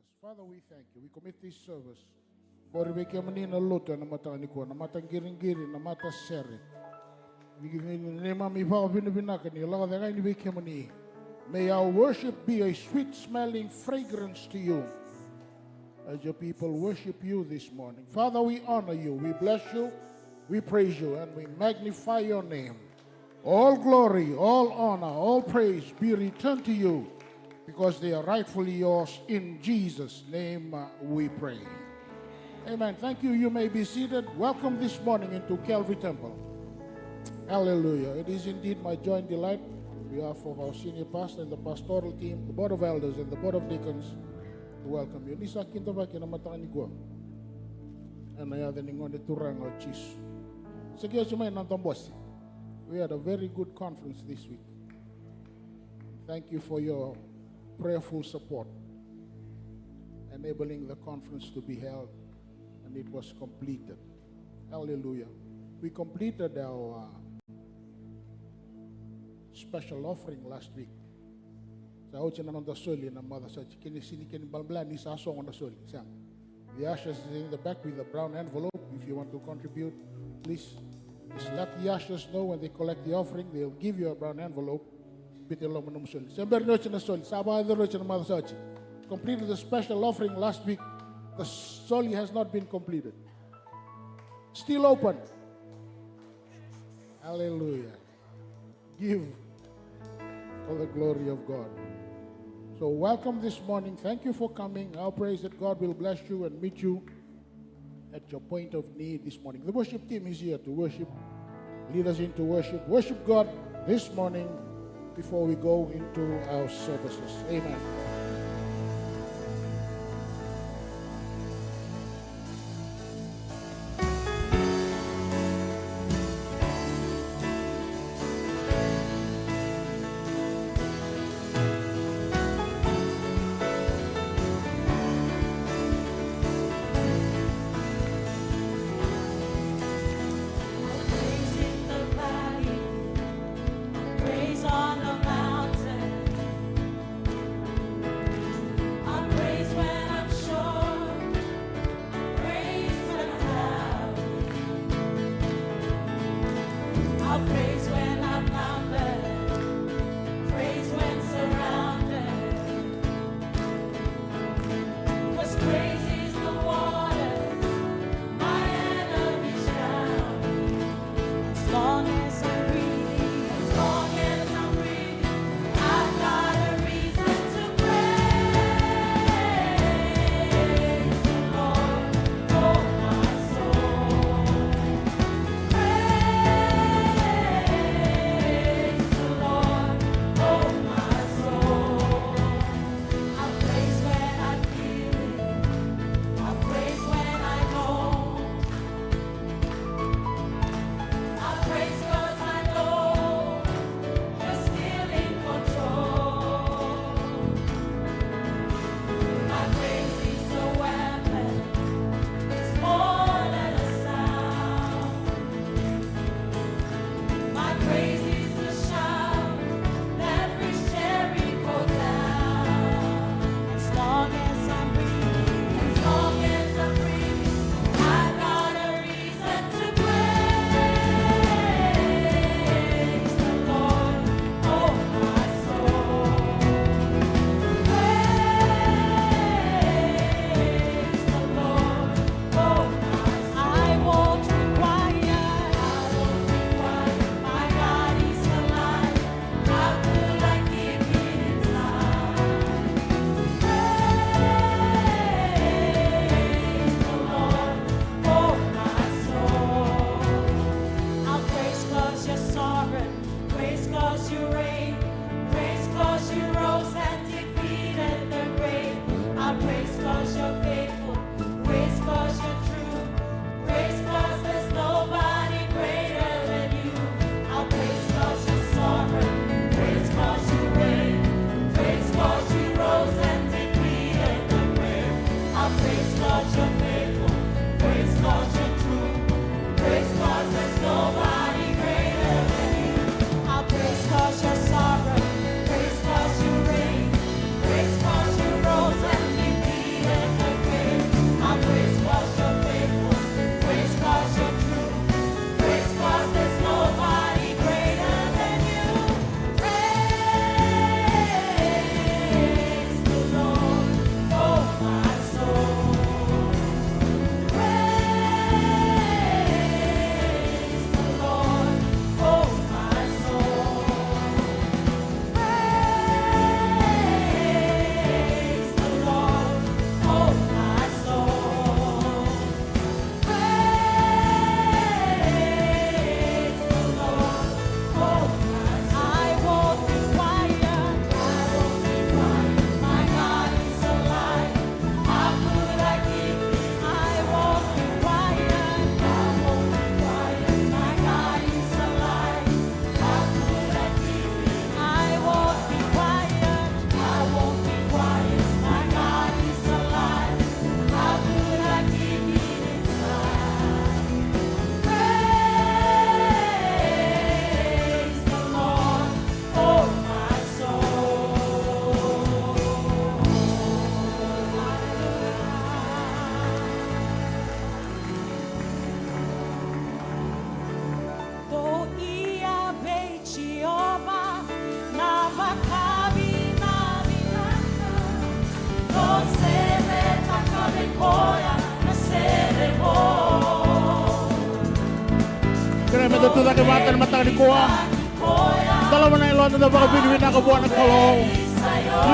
Jesus. Father, we thank you. We commit this service. For we came in a lot and Mataniko, Namatangiringiri, Namata Seri. We give you the name of me, Vinabinakani, Allah, the rain we came in. May our worship be a sweet smelling fragrance to you as your people worship you this morning. Father, we honor you, we bless you, we praise you, and we magnify your name. All glory, all honor, all praise be returned to you because they are rightfully yours. In Jesus' name we pray. Amen. Thank you. You may be seated. Welcome this morning into Calvary Temple. Hallelujah. It is indeed my joy and delight on behalf of our senior pastor and the pastoral team, the board of elders and the board of deacons to welcome you. Nisa kinta kina matani ko. Anaya the ningon turang o chis. Sige chumay nantombosi. We had a very good conference this week. Thank you for your prayerful support, enabling the conference to be held, and it was completed. Hallelujah. We completed our special offering last week. The ashes is in the back with a brown envelope. If you want to contribute, please just let the ushers know when they collect the offering. They'll give you a brown envelope. Completed the special offering last week. The soli has not been completed. Still open. Hallelujah. Give for the glory of God. So welcome this morning. Thank you for coming. I'll praise that God will bless you and meet you at your point of need this morning. The worship team is here to worship, lead us into worship. Worship God this morning before we go into our services. Amen.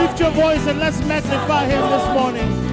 Lift your voice and let's magnify him this morning.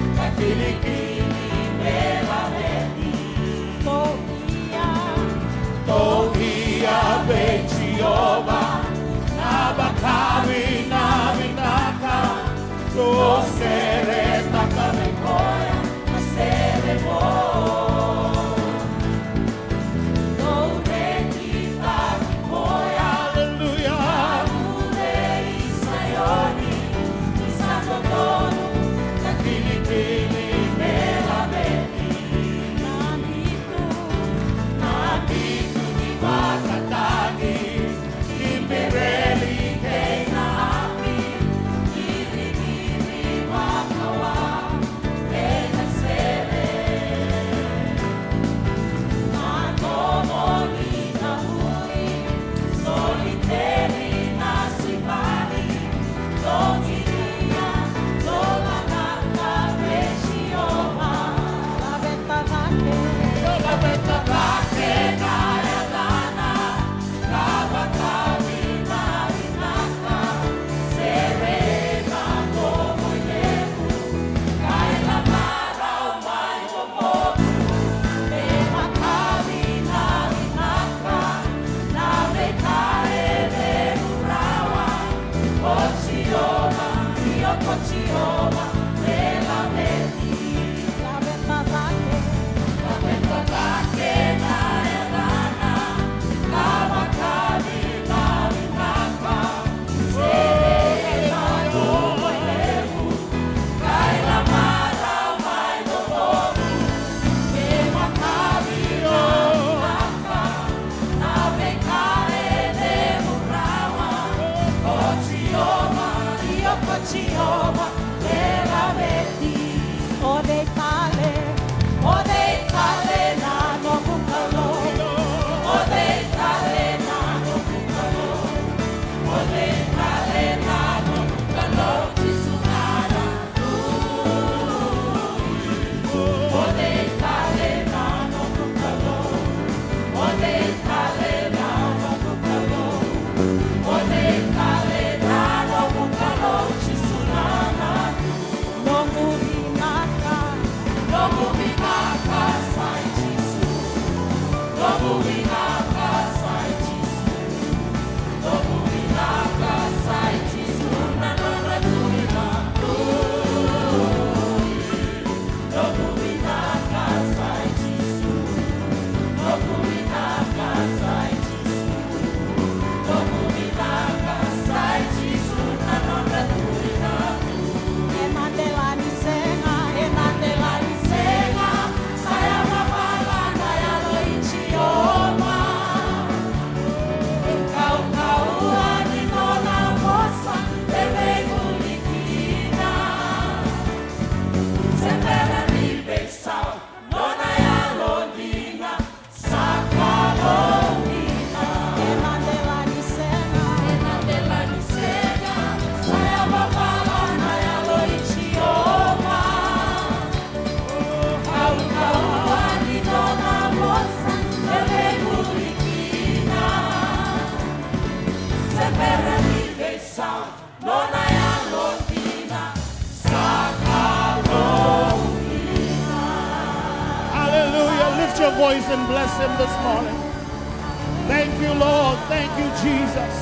Your voice and bless him this morning. Thank you, Lord. Thank you, Jesus.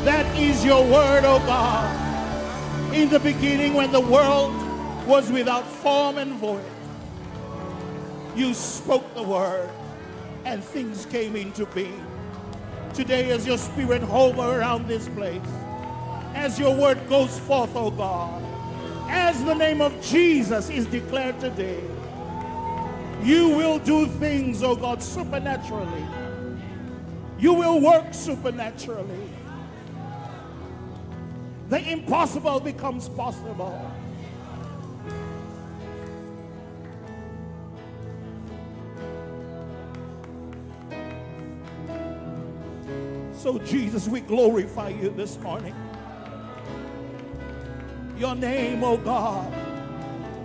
That is your word, oh God. In the beginning, when the world was without form and void, you spoke the word and things came into being. Today, as your spirit hover around this place, as your word goes forth, oh God, as the name of Jesus is declared today, you will do things, oh God, supernaturally. You will work supernaturally. The impossible becomes possible. So Jesus, we glorify you this morning. Your name, oh God,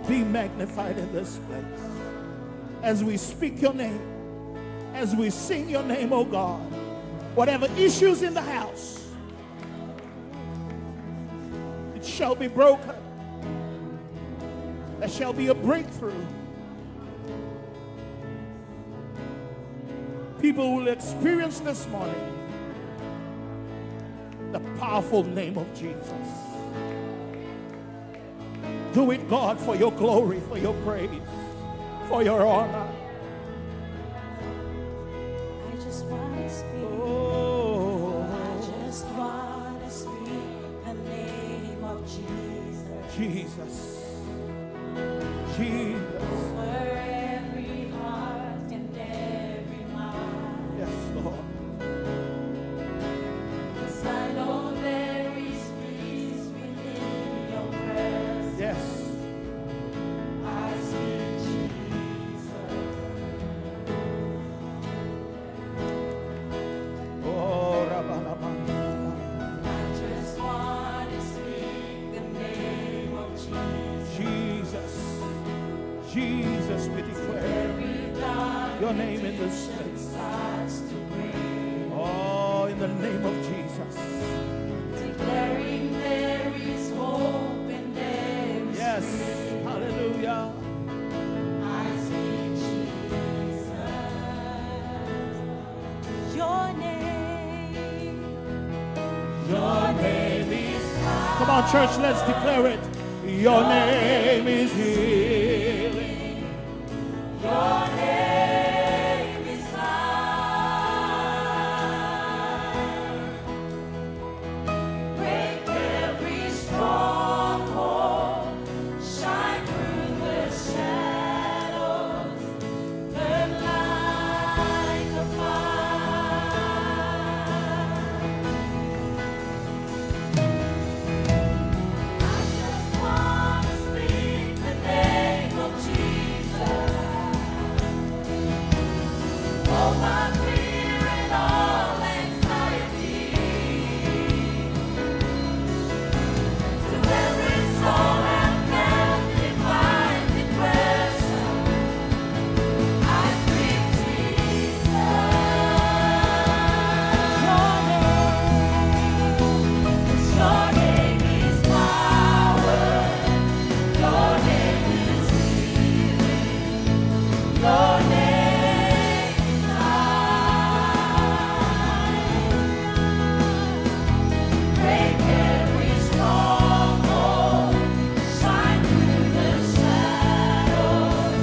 be magnified in this place. As we speak your name, as we sing your name, oh God. Whatever issues in the house, it shall be broken. There shall be a breakthrough. People will experience this morning the powerful name of Jesus. Do it, God, for your glory, for your praise, for your honor. I just want to speak. Oh, I just want to speak the name of Jesus. Jesus. Jesus. Over every heart and every mind. Yes, Lord. 'Cause I know there is peace within your presence. Yes. I speak Jesus. Oh, Rabbanabana. I just want to speak the name of Jesus. Jesus. Jesus, we declare Every dark your name in this addiction place. starts to break. Oh, in the name of Jesus. Declaring there is hope and there is Yes. freedom. Hallelujah. I speak Jesus. Your name is power. Come on, church, let's declare it. Your name is healing. Your name is life. Break every stronghold. Shine through the shadows. Burn like a fire. I just want to speak the name of Jesus. All my fear and all anxiety. To every soul affected by depression, I speak Jesus. Your name is power. Your name is healing. Your name is life. Break every stronghold. Shine through the shadows.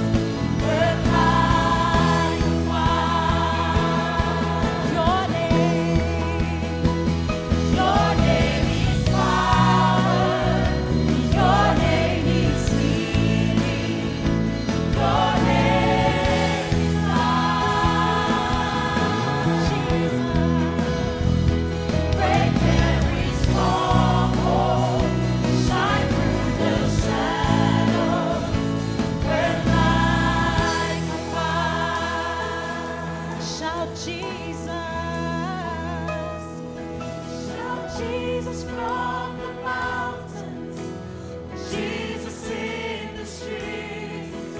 Burn like a fire. Your name is power. Your name is healing. Your name is life. Break every stronghold. Shine through the shadows. Burn like a fire. Shout Jesus. Shout Jesus from the mountains. Jesus in the streets.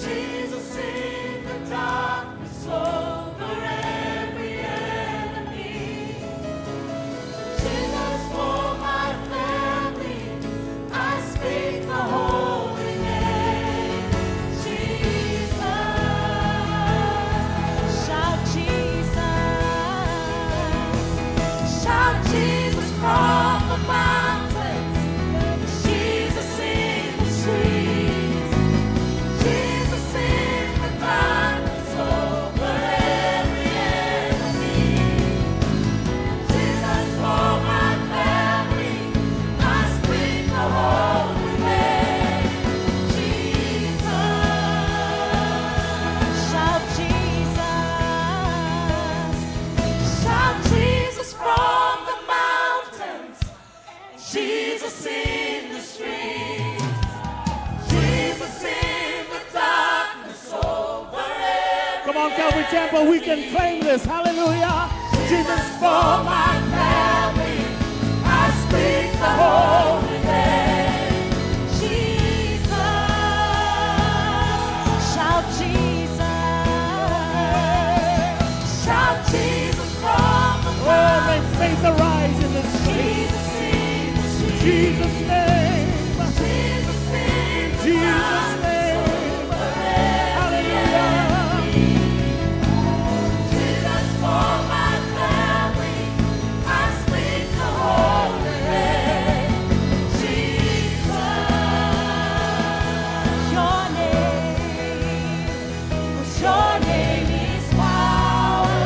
Jesus in the darkness over every enemy. Jesus for my family. I speak the holy name. Jesus. Shout Jesus. Shout Jesus from the mountains. Jesus in the streets. Jesus in the darkness over every enemy. Jesus for my family. I speak the holy name. Jesus. Shout Jesus. Shout Jesus from the mountains. Jesus in the streets. Jesus in the darkness over every. Come on, Calvary Temple, we can claim this. Hallelujah. Jesus For my family, I speak the holy name. Jesus. Shout Jesus. Jesus' name. Jesus' name. Jesus' name. Hallelujah. Jesus for my family. I speak the holy name. Jesus. Your name is power.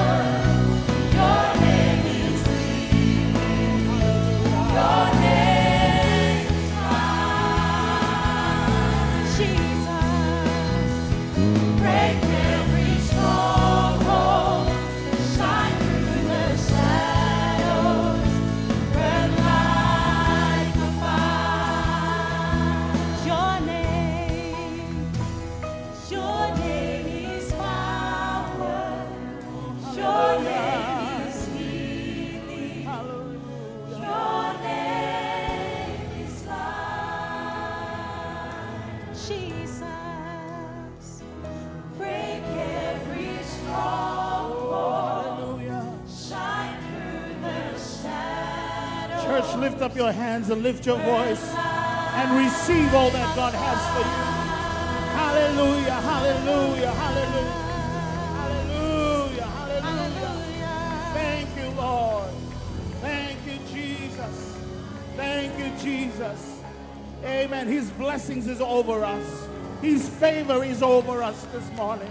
Your name is healing. Your name is life. Jesus. Break every stronghold. Shine through the shadows. Burn like a fire. Your name is power. Your name is healing. Your name is life. Jesus, break every stronghold. Hallelujah. Shine through the shadows. Church, lift up your hands and lift your voice and receive all that God has for you. Hallelujah, hallelujah, hallelujah. Hallelujah, hallelujah. Thank you, Lord. Thank you, Jesus. Thank you, Jesus. Amen. His blessings is over us. His favor is over us this morning.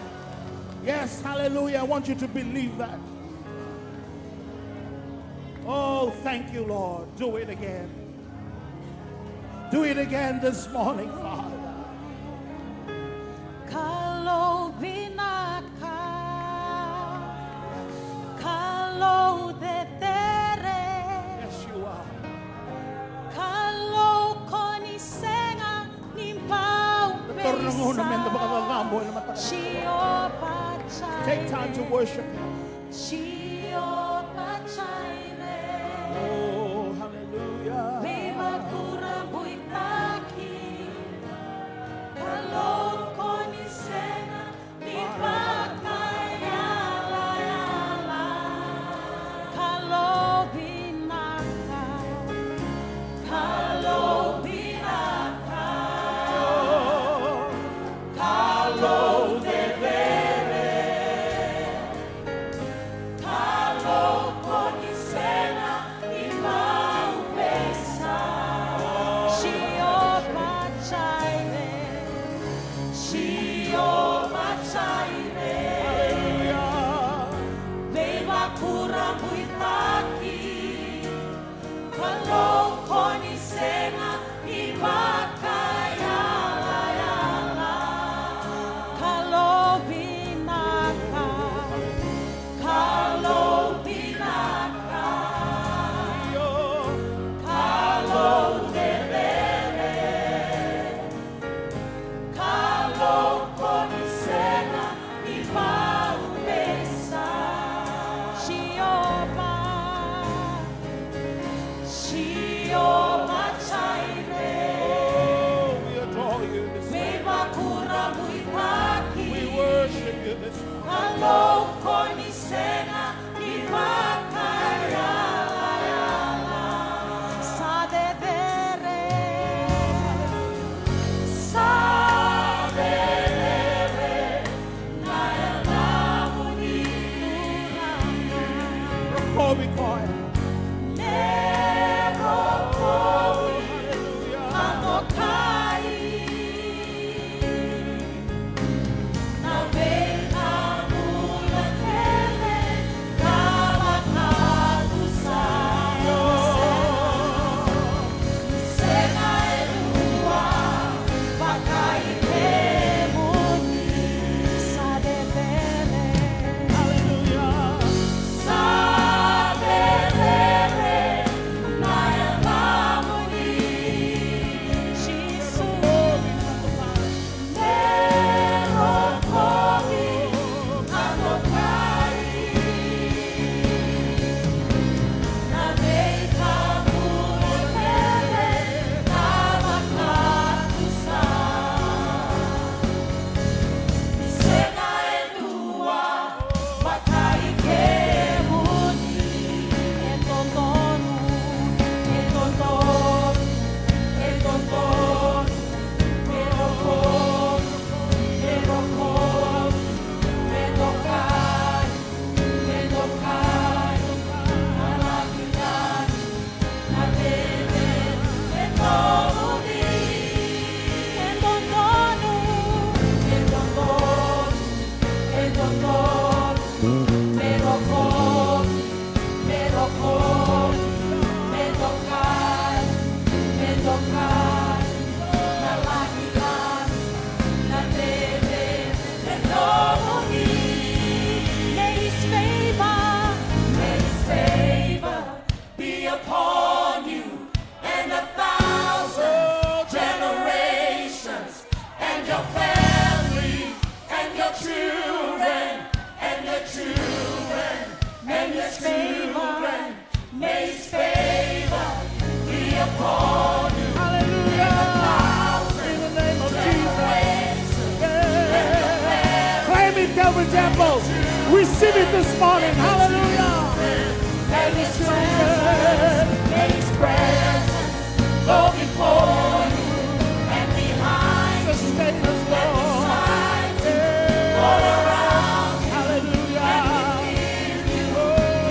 Yes, hallelujah. I want you to believe that. Oh, thank you, Lord. Do it again. Do it again this morning, Father. Kalau binaka, kalau detere, Yes, you are. kalau konisenga nimpau Take Shio pachai, time to worship Him. Shio pachaire, Oh, hallelujah. Beba kura buitaki, kalau konisenga nipakai yala yala, kalau binaka, kalau binaka, kalau debere, kalau konisenga nipa Mpaisa, Shio pachaire, Shio pachaire, Beba kura buitaki, kalau konisenga nipakai yala yala, kalau binaka, kalau binaka, kalau debere, kalau konisenga nipa Mpaisa, Shioba, Shioba chaire, Oh, we adore you this morning. Beba kura buitaki, We worship you this morning. kalau konisenga nipakai yala yala, sa debere, na yala munirana, Holy choir. nero koi matokai, na vena mula tele, kabakatu sayo, sena elua, pakai temuni, sa debere, Hallelujah. sa debere. Calvary Temple. Receive it this morning. Hallelujah. May His children, may His presence go before you and behind you, sustain us, and beside you, all around you, hallelujah, and within you.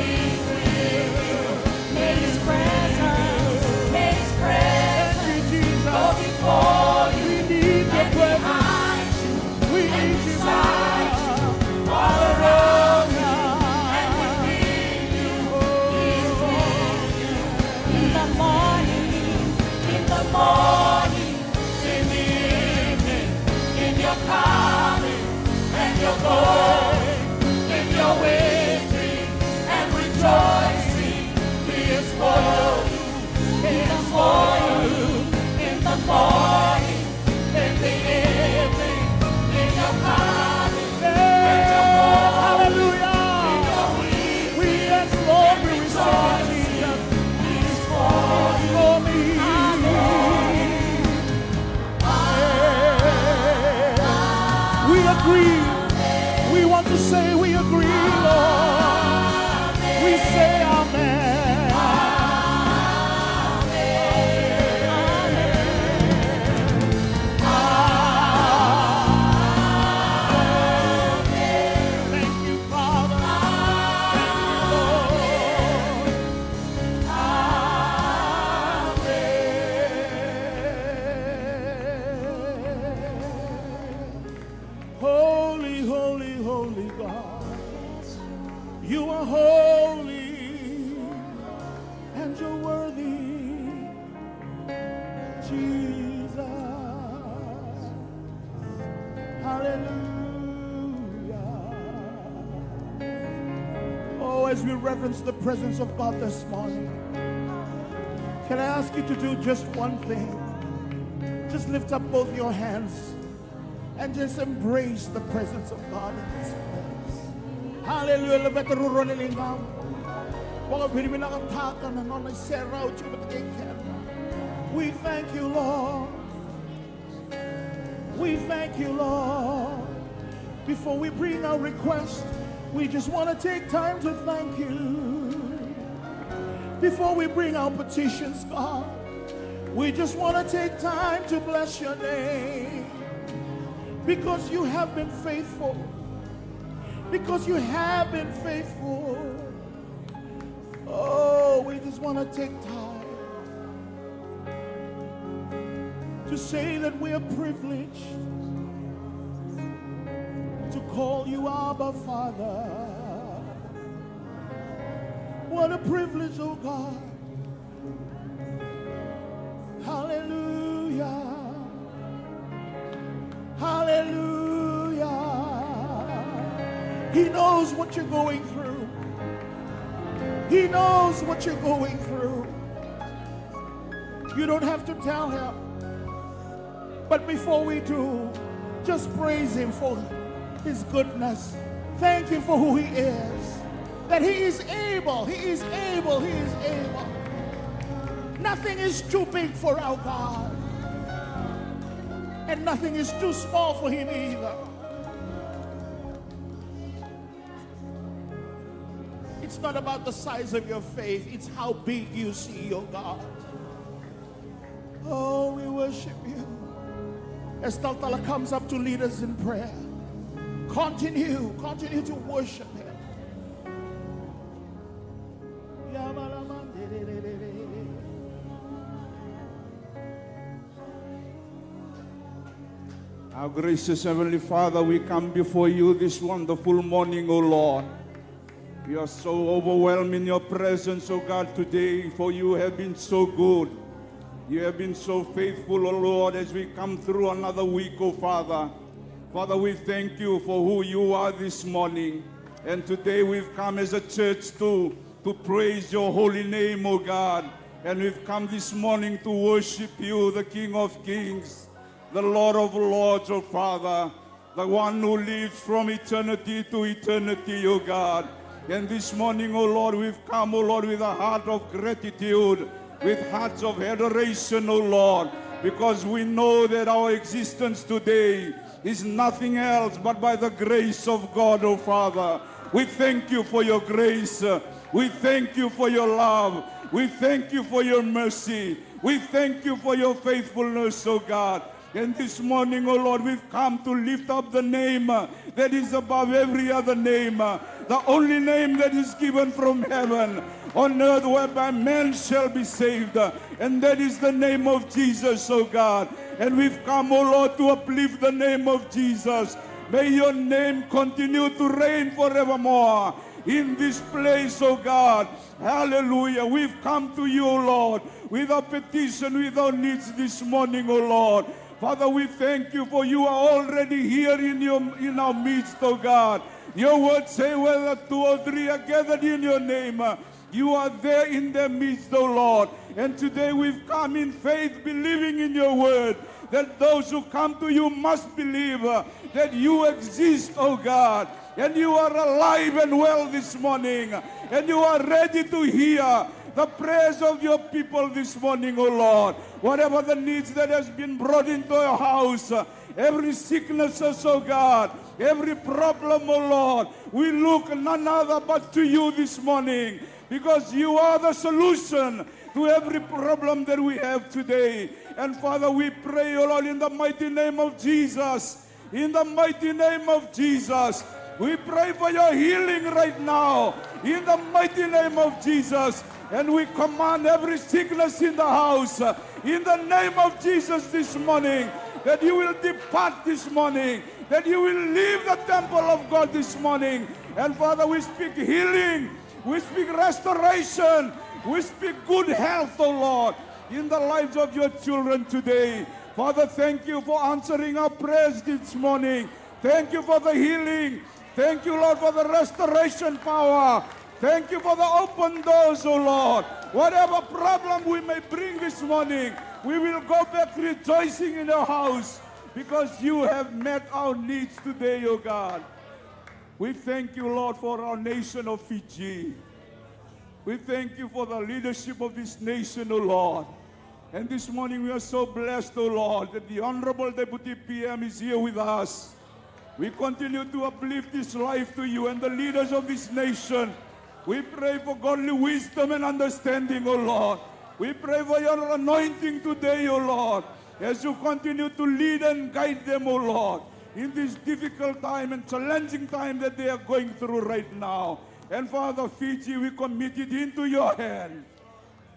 He's with you. May His presence go before you we need your and presence. behind you, We and need you, beside you, all around you, and within you. He's with you in the morning, in the evening, in your coming and your going, in your waiting and rejoicing. He is for you, He is for you, in the morning, in the evening, in your coming and your going, Hallelujah. in your weeping We, yes, Lord, we and receive rejoicing. Jesus. He is for you. For me. We agree. We want to say we agree, Lord. We say amen. Thank you, Father. Holy, holy, holy God, you are holy and you're worthy, Jesus. Hallelujah. Oh, as we reverence the presence of God this morning, can I ask you to do just one thing? Just lift up both your hands and just embrace the presence of God in this place. Hallelujah. Lebet ruron nilingam. Waka binimin nakataka na ngon nagseraw chubat kaikan. We thank you, Lord. We thank you, Lord. Before we bring our request, we just want to take time to thank you. Before we bring our petitions, God, we just want to take time to bless your name. Because you have been faithful. Because you have been faithful. Oh, we just want to take time to say that we are privileged to call you Abba Father. What a privilege, oh God. Hallelujah. Hallelujah. He knows what you're going through. He knows what you're going through. You don't have to tell him. But before we do, just praise him for his goodness. Thank him for who he is. That he is able, he is able, he is able. Nothing is too big for our God. And nothing is too small for him either. It's not about the size of your faith. It's how big you see your God. Oh, we worship you. As Taltala comes up to lead us in prayer, continue to worship him. Our gracious Heavenly Father, we come before you this wonderful morning, O Lord. We are so overwhelmed in your presence, oh God, today, for you have been so good. You have been so faithful, oh Lord, as we come through another week, oh Father. Father, we thank you for who you are this morning. And today we've come as a church to praise your holy name, oh God. And we've come this morning to worship you, the King of Kings, the Lord of Lords, oh Father, the one who lives from eternity to eternity, oh God. And this morning, oh Lord, we've come, oh Lord, with a heart of gratitude, with hearts of adoration, oh Lord, because we know that our existence today is nothing else but by the grace of God, oh Father. We thank you for your grace. We thank you for your love. We thank you for your mercy. We thank you for your faithfulness, oh God. And this morning, oh Lord, we've come to lift up the name that is above every other name, the only name that is given from heaven on earth whereby men shall be saved, and that is the name of Jesus, oh God. And we've come, oh Lord, to uplift the name of Jesus. May your name continue to reign forevermore in this place, oh God. Hallelujah. We've come to you, oh Lord, with our petition, with our needs this morning, oh Lord. Father, we thank you for you are already here in our midst, oh God. Your words say, whether 2 or 3 are gathered in your name, you are there in their midst, oh Lord. And today we've come in faith, believing in your word, that those who come to you must believe that you exist, oh God. And you are alive and well this morning. And you are ready to hear the prayers of your people this morning, oh Lord. Whatever the needs that has been brought into your house, every sickness, oh God, every problem, oh Lord, we look none other but to you this morning, because you are the solution to every problem that we have today. And Father, we pray, oh Lord, in the mighty name of Jesus, in the mighty name of Jesus, we pray for your healing right now, in the mighty name of Jesus. And we command every sickness in the house, in the name of Jesus this morning, that you will depart this morning, that you will leave the temple of God this morning. And Father, we speak healing, we speak restoration, we speak good health, oh Lord, in the lives of your children today. Father, thank you for answering our prayers this morning. Thank you for the healing. Thank you, Lord, for the restoration power. Thank you for the open doors, oh Lord. Whatever problem we may bring this morning, we will go back rejoicing in your house, because you have met our needs today, oh God. We thank you, Lord, for our nation of Fiji. We thank you for the leadership of this nation, oh Lord. And this morning we are so blessed, oh Lord, that the Honorable Deputy PM is here with us. We continue to uplift this life to you and the leaders of this nation. We pray for godly wisdom and understanding, O Lord. We pray for your anointing today, O Lord, as you continue to lead and guide them, O Lord, in this difficult time and challenging time that they are going through right now. And Father, Fiji, we commit it into your hands.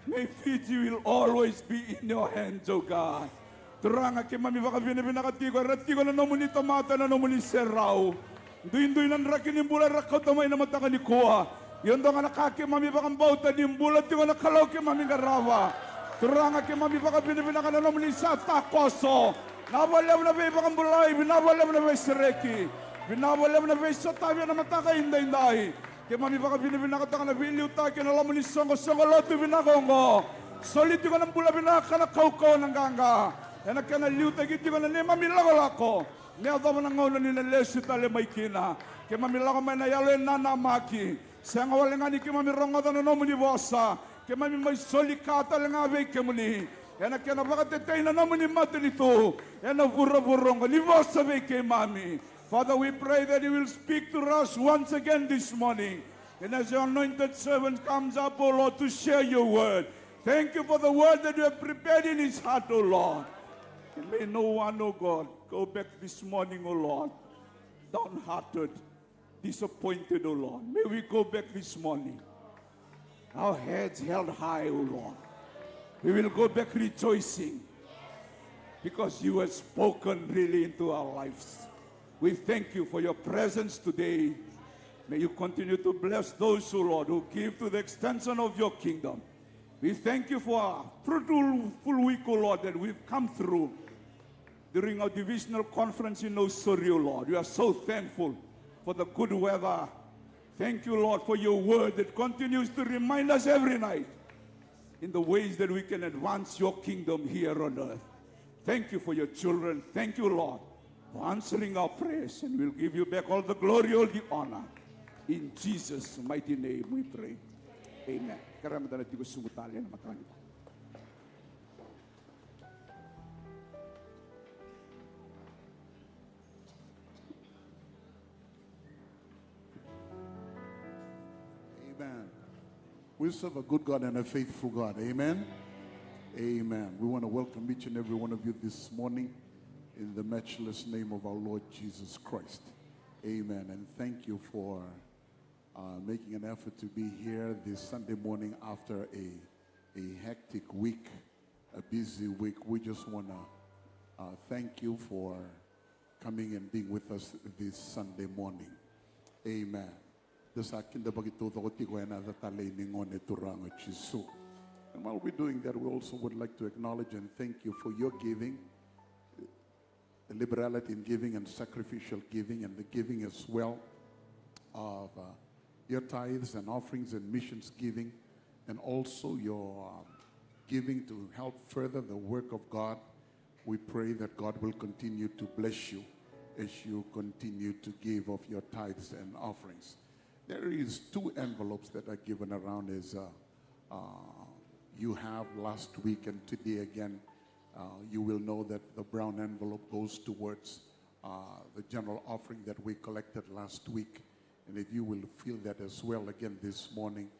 May Fiji will always be in your hands, O God. Turanga ke mami baka binibinakatigo, ratigo na nomuni tomata na nomuni serao. Duin-duin ang rakinimula rakotamay na mataka ni kuha. Yon do nga nakake mami bakang bauta ni mbulat yung nakalaw ke mami garava. Turanga ke mami baka binibinaka na nomuni sa takoso. Nawalam na bay bakang bulay, binawalam na bay sereki. Binawalam na bay sa tabi na mataka inday-inday. Ke mami baka binibinaka na biliw ta ke nalam ni songo-songo loto binakongo. Solid yung ng bula binaka na kaukaw ng ganga. Yan nagkanaliw tagit yung na ni mami lako-lako. Niya daw na ngawlan ni nalesi tali may kina. Ke mami lako may nayalo yung nanamaki. Sa nga wala nga ni ke mami ronga da no muni bosa. Ke mami may solikata lang ave ke muni. Yan nagkanabakatetay na naman ni matilito. Yan nagburong-burong ni bosa ve ke mami. Father, we pray that you will speak to us once again this morning. And as your anointed servant comes up, O Lord, to share your word. Thank you for the word that you have prepared in his heart, O Lord. And may no one, O God, go back this morning, O Lord, downhearted, disappointed, O Lord. May we go back this morning, our heads held high, O Lord. We will go back rejoicing because you have spoken really into our lives. We thank you for your presence today. May you continue to bless those, O Lord, who give to the extension of your kingdom. We thank you for a fruitful week, O Lord, that we've come through during our divisional conference in Osori, O Lord. We are so thankful for the good weather. Thank you, Lord, for your word that continues to remind us every night in the ways that we can advance your kingdom here on earth. Thank you for your children. Thank you, Lord, for answering our prayers. And we'll give you back all the glory, all the honor. In Jesus' mighty name we pray. Amen. Amen. We serve a good God and a faithful God. Amen. Amen. We want to welcome each and every one of you this morning in the matchless name of our Lord Jesus Christ. Amen. And thank you for making an effort to be here this Sunday morning after a hectic week, a busy week. We just want to thank you for coming and being with us this Sunday morning. Amen. And while we're doing that, we also would like to acknowledge and thank you for your giving, the liberality in giving and sacrificial giving, and the giving as well of your tithes and offerings and missions giving, and also your giving to help further the work of God. We pray that God will continue to bless you as you continue to give of your tithes and offerings. There is 2 envelopes that are given around as you have last week and today again. You will know that the brown envelope goes towards the general offering that we collected last week. And if you will feel that as well again this morning,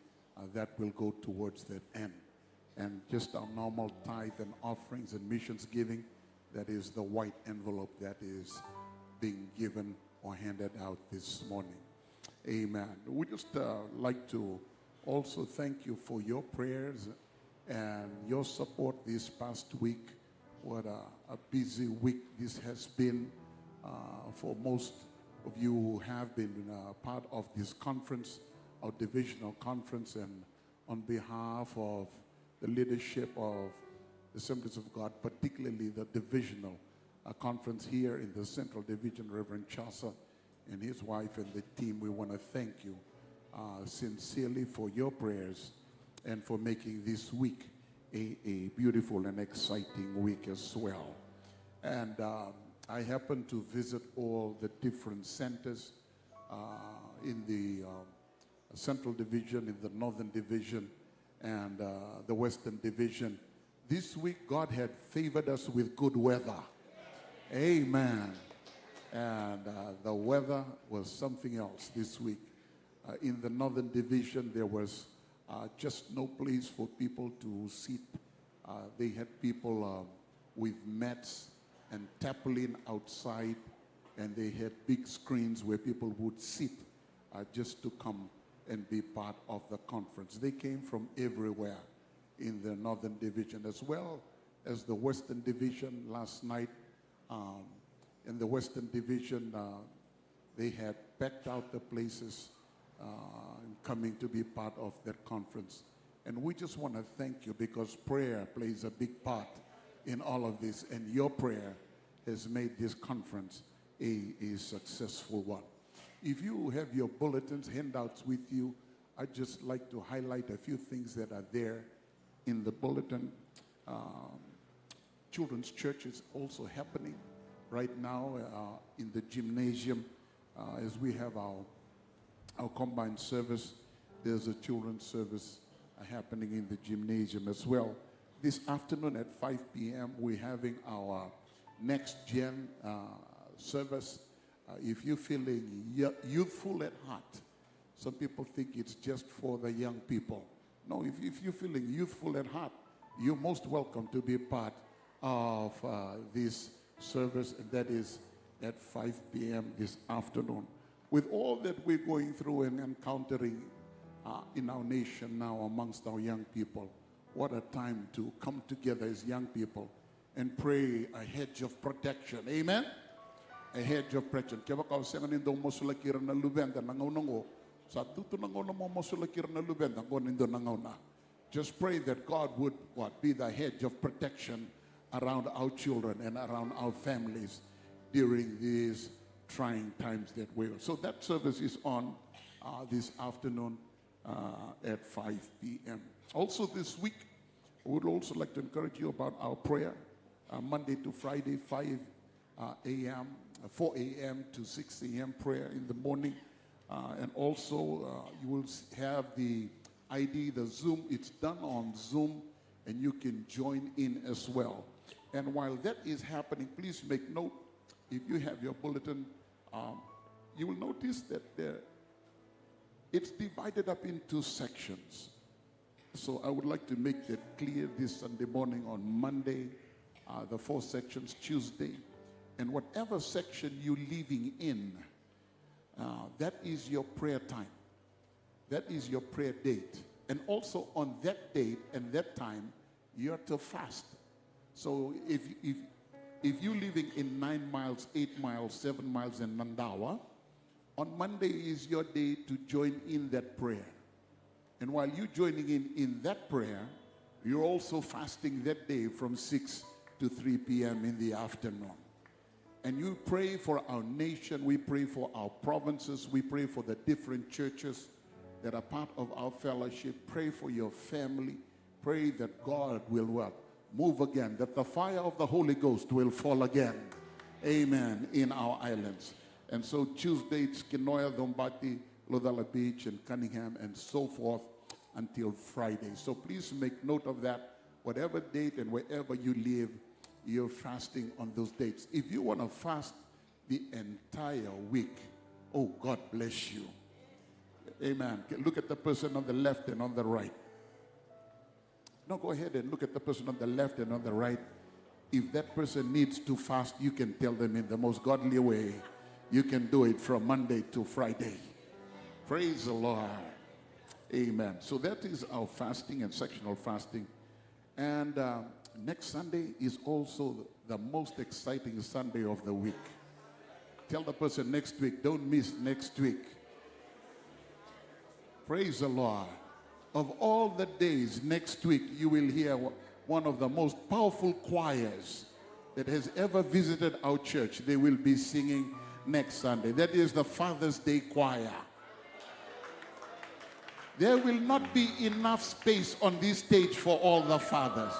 that will go towards that end. And just our normal tithe and offerings and missions giving, that is the white envelope that is being given or handed out this morning. Amen. We just like to also thank you for your prayers and your support this past week. What a busy week this has been for most of you who have been part of this conference, our divisional conference, and on behalf of the leadership of the Assemblies of God, particularly the divisional conference here in the Central Division, Reverend Chasa and his wife and the team, we want to thank you sincerely for your prayers and for making this week a beautiful and exciting week as well. And I happened to visit all the different centers in the Central Division, in the Northern Division, and the Western Division. This week, God had favored us with good weather. Amen. And the weather was something else this week. In the Northern Division, there was just no place for people to sit. They had people with mats and tarpaulin outside, and they had big screens where people would sit just to come and be part of the conference. They came from everywhere in the Northern Division, as well as the Western Division. Last night in the Western Division, they had packed out the places coming to be part of that conference. And we just want to thank you, because prayer plays a big part in all of this, and your prayer has made this conference a successful one. If you have your bulletins, handouts with you, I'd just like to highlight a few things that are there in the bulletin. Children's church is also happening right now in the gymnasium as we have our combined service. There's a children's service happening in the gymnasium as well. This afternoon at 5 p.m. we're having our next gen service. If you're feeling youthful at heart, some people think it's just for the young people. No, if you're feeling youthful at heart, you're most welcome to be part of this service, and that is at 5 p.m. this afternoon. With all that we're going through and encountering in our nation now amongst our young people, what a time to come together as young people and pray a hedge of protection. Amen? A hedge of protection. Kaya baka sa ngayon daw mo sulakiran na lubenda ng unong Just pray that God would be the hedge of protection around our children and around our families during these trying times that we're. So that service is on this afternoon at 5 p.m. Also this week, I would also like to encourage you about our prayer. Monday to Friday, 5 a.m., 4 a.m. to 6 a.m. prayer in the morning. And also you will have the ID, the Zoom. It's done on Zoom, and you can join in as well. And while that is happening, please make note, if you have your bulletin, you will notice that it's divided up into sections. So I would like to make that clear this Sunday morning. On Monday, the 4 sections, Tuesday, and whatever section you're living in, that is your prayer time. That is your prayer date. And also on that date and that time, you are to fast. So if you're living in 9 miles, 8 miles, 7 miles in Nandawa, on Monday is your day to join in that prayer. And while you're joining in that prayer, you're also fasting that day from 6 to 3 p.m. in the afternoon. And you pray for our nation, we pray for our provinces, we pray for the different churches that are part of our fellowship. Pray for your family. Pray that God will what? Move again, that the fire of the Holy Ghost will fall again. Amen. In our islands. And so Tuesday, it's Kinoya, Dombati, Lodala Beach, and Cunningham, and so forth until Friday. So please make note of that. Whatever date and wherever you live, you're fasting on those dates. If you want to fast the entire week, oh, God bless you. Amen. Look at the person on the left and on the right. No, go ahead and look at the person on the left and on the right. If that person needs to fast, you can tell them in the most godly way. You can do it from Monday to Friday. Praise the Lord. Amen. So that is our fasting and sectional fasting. And next Sunday is also the most exciting Sunday of the week. Tell the person next week, don't miss next week. Praise the Lord. Of all the days, next week you will hear one of the most powerful choirs that has ever visited our church. They will be singing next Sunday. That is the Father's Day Choir. There will not be enough space on this stage for all the fathers.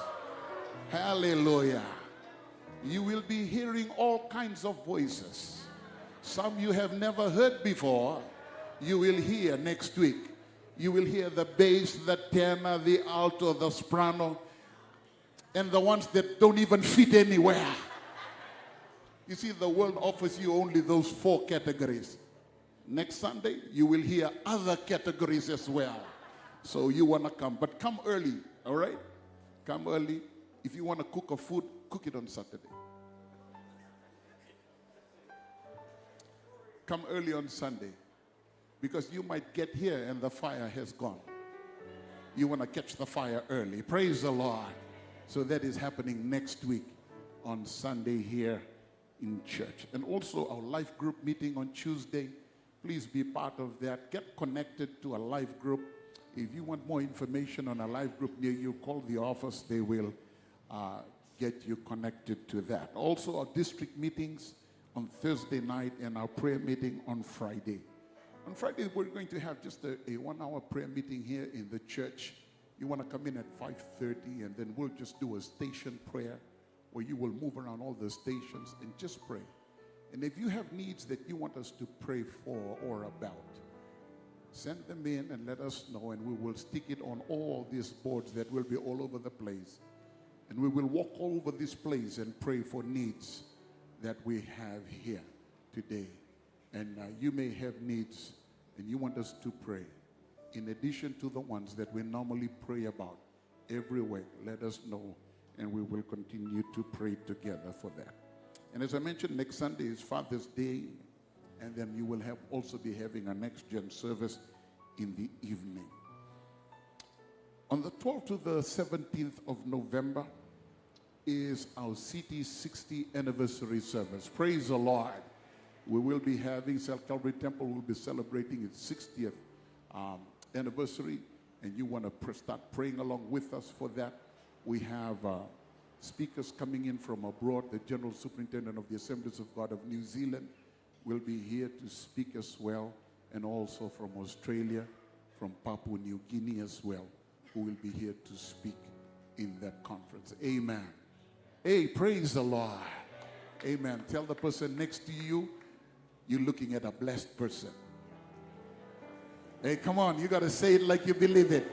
Hallelujah. You will be hearing all kinds of voices. Some you have never heard before, you will hear next week. You will hear the bass, the tenor, the alto, the soprano, and the ones that don't even fit anywhere. You see, the world offers you only those 4 categories. Next Sunday, you will hear other categories as well. So you want to come, but come early, all right? Come early. If you want to cook a food, cook it on Saturday. Come early on Sunday, because you might get here and the fire has gone. You want to catch the fire early. Praise the Lord. So that is happening next week on Sunday here in church. And also our life group meeting on Tuesday. Please be part of that. Get connected to a life group. If you want more information on a life group near you, call the office. They will get you connected to that. Also our district meetings on Thursday night and our prayer meeting on Friday. On Friday, we're going to have just a 1-hour prayer meeting here in the church. You want to come in at 5:30, and then we'll just do a station prayer where you will move around all the stations and just pray. And if you have needs that you want us to pray for or about, send them in and let us know, and we will stick it on all these boards that will be all over the place. And we will walk all over this place and pray for needs that we have here today. And you may have needs and you want us to pray. In addition to the ones that we normally pray about every week, let us know, and we will continue to pray together for that. And as I mentioned, next Sunday is Father's Day, and then you will also be having a next gen service in the evening. On the 12th to the 17th of November is our CT 60 anniversary service. Praise the Lord. We will be having Calvary Temple will be celebrating its 60th anniversary and you want to start praying along with us for that, we have speakers coming in from abroad. The General Superintendent of the Assemblies of God of New Zealand will be here to speak as well, and also from Australia, from Papua New Guinea as well, who will be here to speak in that conference. Amen. Hey, praise the Lord. Amen. Tell the person next to you, you're looking at a blessed person. Hey, come on, you got to say it like you believe it.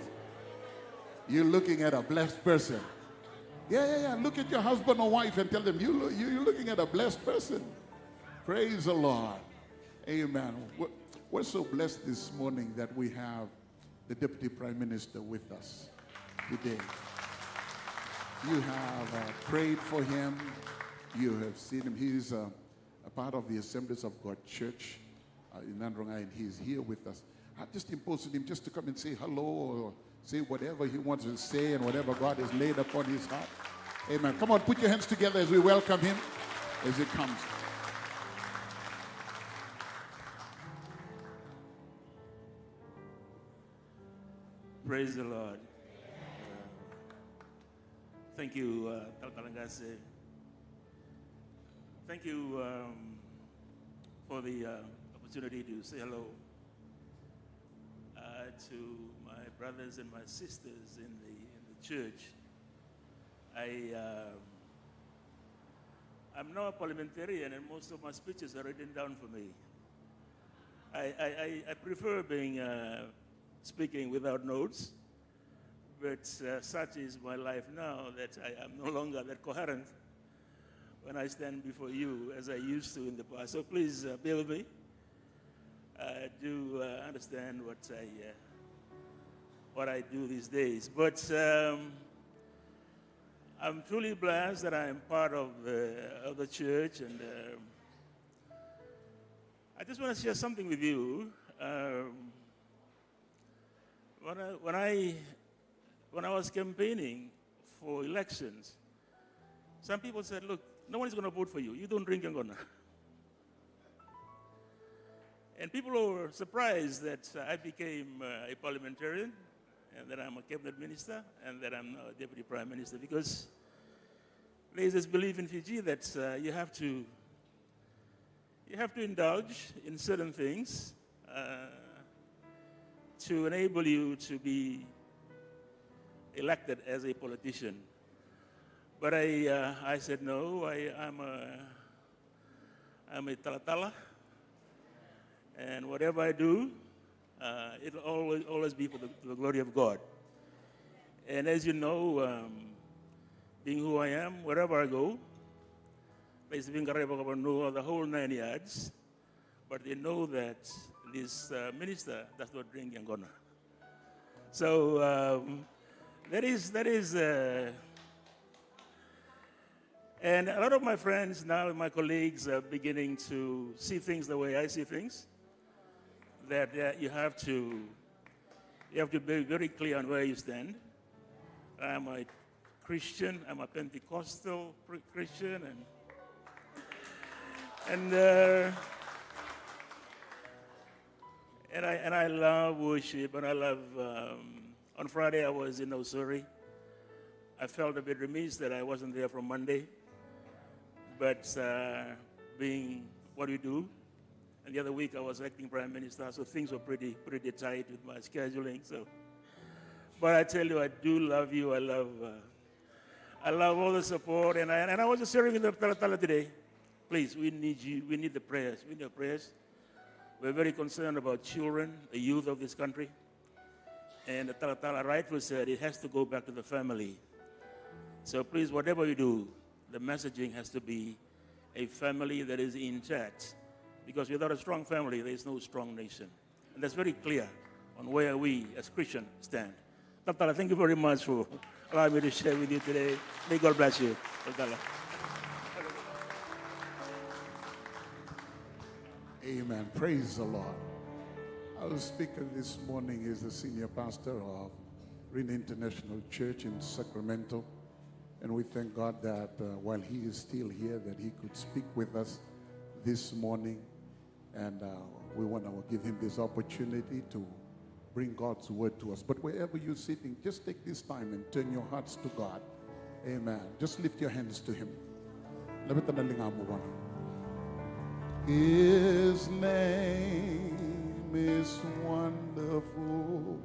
You're looking at a blessed person. Yeah. Look at your husband or wife and tell them, you're looking at a blessed person. Praise the Lord. Amen. We're so blessed this morning that we have the Deputy Prime Minister with us today. You have prayed for him. You have seen him. He's a part of the Assemblies of God Church in Nandrongai, and he's here with us. I just imposed him just to come and say hello or say whatever he wants to say and whatever God has laid upon his heart. Amen. Come on, put your hands together as we welcome him as he comes. Praise the Lord. Thank you, Talkalangase. Thank you for the opportunity to say hello to my brothers and my sisters in the church. I'm now a parliamentarian, and most of my speeches are written down for me. I prefer speaking without notes, but such is my life now that I am no longer that coherent when I stand before you as I used to in the past. So please bear with me. I do understand what I do these days. But I'm truly blessed that I am part of the church, and I just want to share something with you. When I was campaigning for elections, some people said, look, no one is going to vote for you. You don't drink Angona. And people were surprised that I became a parliamentarian, and that I'm a cabinet minister, and that I'm now a deputy prime minister, because there's this belief in Fiji that you have to indulge in certain things to enable you to be elected as a politician. But I said no. I'm a talatala, and whatever I do, it'll always be for the glory of God. And as you know, being who I am, wherever I go, know the whole 9 yards, but they know that this minister does not drink Angona. So that is, and a lot of my friends now, my colleagues, are beginning to see things the way I see things. That you have to be very clear on where you stand. I'm a Christian. I'm a Pentecostal Christian, and I love worship, and I love. On Friday I was in Osori. I felt a bit remiss that I wasn't there from Monday, but being what we do. And the other week I was acting prime minister, so things were pretty tight with my scheduling. So, but I tell you, I do love you. I love all the support, and I was just sharing with the Talatala today. Please, we need you. We need the prayers. We need your prayers. We're very concerned about children, the youth of this country, and the Talatala rightfully said it has to go back to the family. So please, whatever you do, the messaging has to be a family that is intact. Because without a strong family, there is no strong nation. And that's very clear on where we as Christians stand. Dr. Thank you very much for allowing me to share with you today. May God bless you. Dr. Amen. Praise the Lord. Our speaker this morning is the senior pastor of Rena International Church in Sacramento. And we thank God that while he is still here, that he could speak with us this morning. And we want to give him this opportunity to bring God's word to us. But wherever you're sitting, just take this time and turn your hearts to God. Amen. Just lift your hands to Him. His name is wonderful.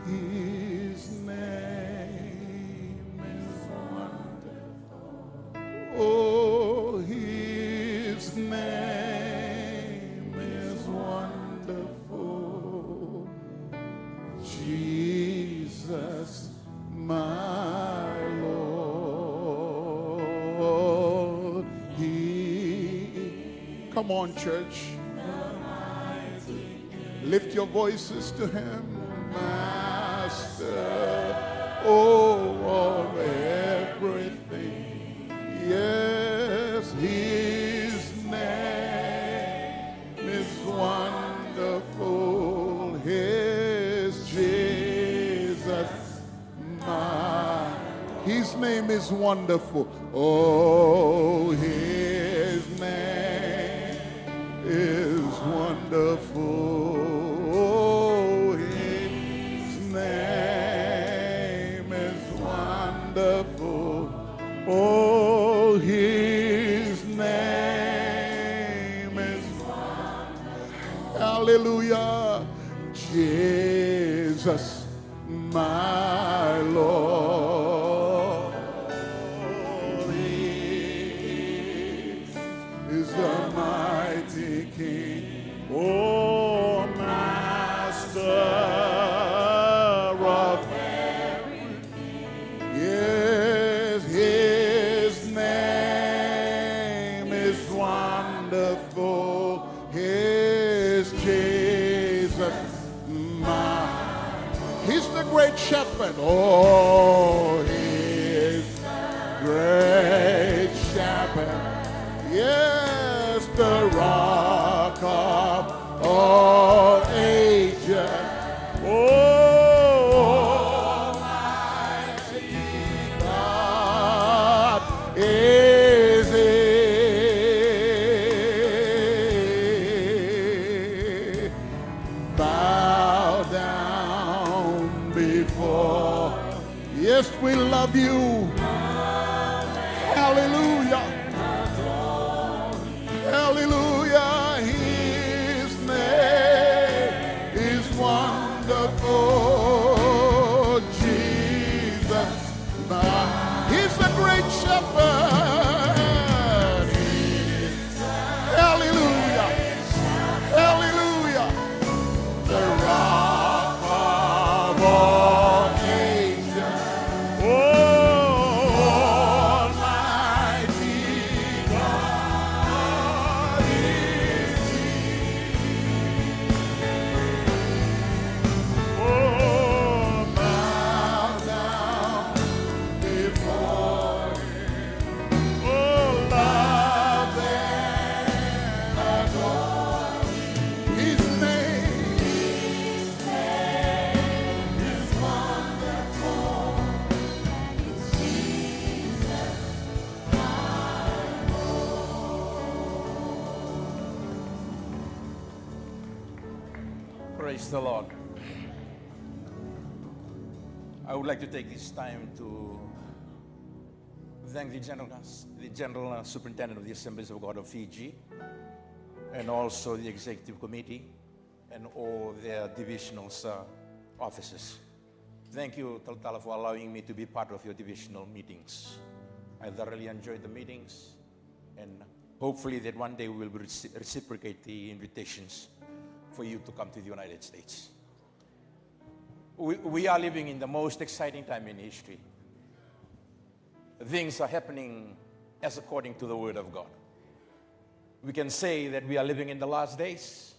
His name is wonderful. Oh, His name is wonderful. Jesus, my Lord. Come on, church. Lift your voices to Him. Master, oh, of everything. Yes, His name is wonderful. His Jesus, His name is wonderful. Oh, His name is wonderful. Oh, His name is wonderful. Oh, His name is wonderful. Hallelujah. Jesus, my Lord, He is the mighty King. Oh, Master of everything. Yes, His name is wonderful. His Jesus, He's the great shepherd. Oh, He's great shepherd. Yes, the rock of all ages. Oh, mighty God is He. Bow down before. Yes, we love you. Hallelujah. Hallelujah. His name is wonderful. Jesus, He's the great shepherd. Hallelujah. Hallelujah. The rock of all ages. Oh, Almighty God is He. Oh, bow down before Him. Oh, love and adore Him. His name is wonderful. Praise the Lord. I would like to take this time to thank the General Superintendent of the Assemblies of God of Fiji, and also the Executive Committee and all their divisional officers. Thank you, Taltala, for allowing me to be part of your divisional meetings. I thoroughly enjoyed the meetings, and hopefully that one day we will reciprocate the invitations for you to come to the United States. We are living in the most exciting time in history. Things are happening as according to the Word of God. We can say that we are living in the last days.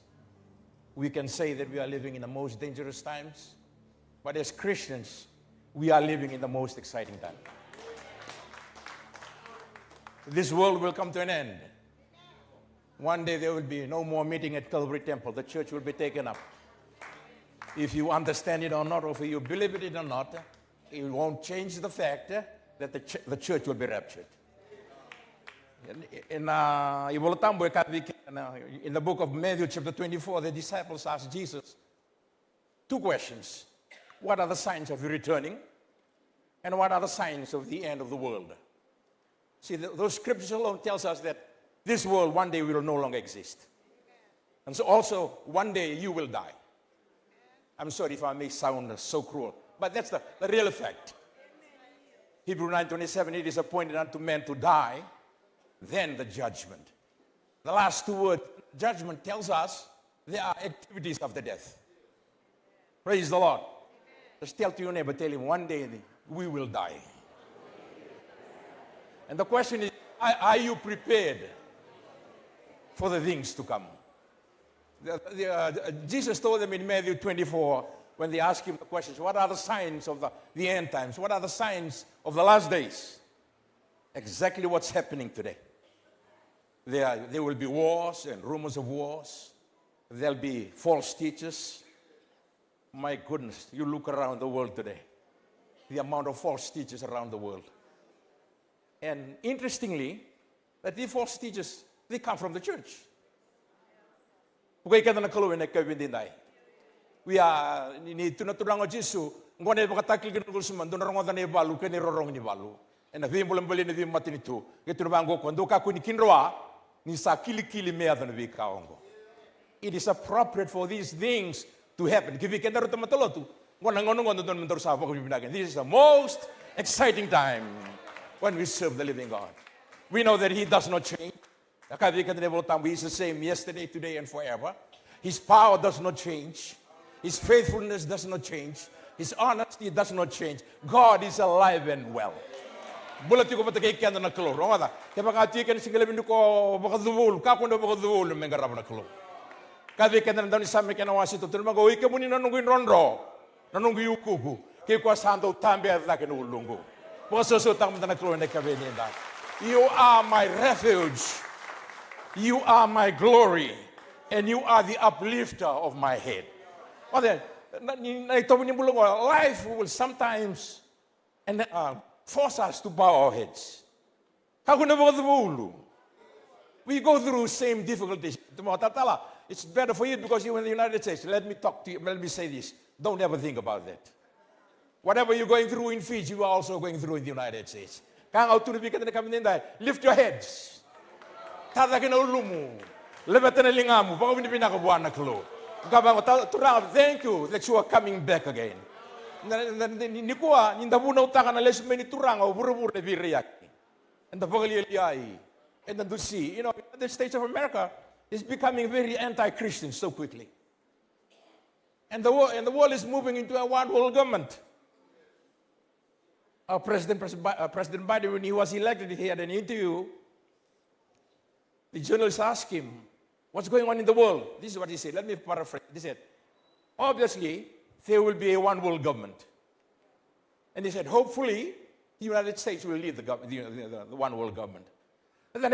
We can say that we are living in the most dangerous times. But as Christians, we are living in the most exciting time. This world will come to an end. One day there will be no more meeting at Calvary Temple. The church will be taken up. If you understand it or not, or if you believe it or not, it won't change the fact that the church will be raptured. In the book of Matthew chapter 24, the disciples asked Jesus, two questions. What are the signs of your returning? And what are the signs of the end of the world? See, those scriptures alone tells us that this world one day will no longer exist. And so also, one day you will die. I'm sorry if I may sound so cruel, but that's the real fact. Hebrews 9:27, it is appointed unto men to die, then the judgment. The last two words, judgment, tells us there are activities after death. Praise the Lord. Just tell to your neighbor, tell him, one day we will die. And the question is, are you prepared for the things to come? Jesus told them in Matthew 24, when they asked him the questions, what are the signs of the end times? What are the signs of the last days? Exactly what's happening today. There will be wars and rumors of wars. There'll be false teachers. My goodness, you look around the world today, the amount of false teachers around the world. And interestingly, that these false teachers, they come from the church. We are ni tunaturango Jesu ngone bakatakil ginugul suman donarongo dane balu kene rorong ni balu ena vi mbole ni vi matinitu geturbango kondo ka kuni kinroa ni sa kili mea dane vi kaongo. It is appropriate for these things to happen. This is the most exciting time when we serve the living God. We know that He does not change. He is the same yesterday, today, and forever. His power does not change. His faithfulness does not change. His honesty does not change. God is alive and well. Bulati ko patay kaya na naklo. Ronga da. Kaya bakati kan single bindu ko bakadubul. Kakundo bakadubul mengarap naklo. Kaya kaya na dani sami kaya nawasi to. Tulma ko ike muni nanungin ronro. Nanungin yukuku. Kaya ko santo tambi at laki nulungu. Poso tang na naklo na kaya niya. You are my refuge. You are my glory. And you are the uplifter of my head. Well then, life will sometimes force us to bow our heads. We go through same difficulties. It's better for you because you're in the United States. Let me talk to you. Let me say this. Don't ever think about that. Whatever you're going through in Fiji, you are also going through in the United States. Lift your heads. Thank you that you are coming back again. And then to see, you know, the States of America is becoming very anti-Christian so quickly. And the world is moving into a one world government. President Biden, when he was elected, he had an interview. The journalist asked him, what's going on in the world? This is what he said. Let me paraphrase. He said, obviously, there will be a one world government. And he said, hopefully, the United States will lead the one world government. And then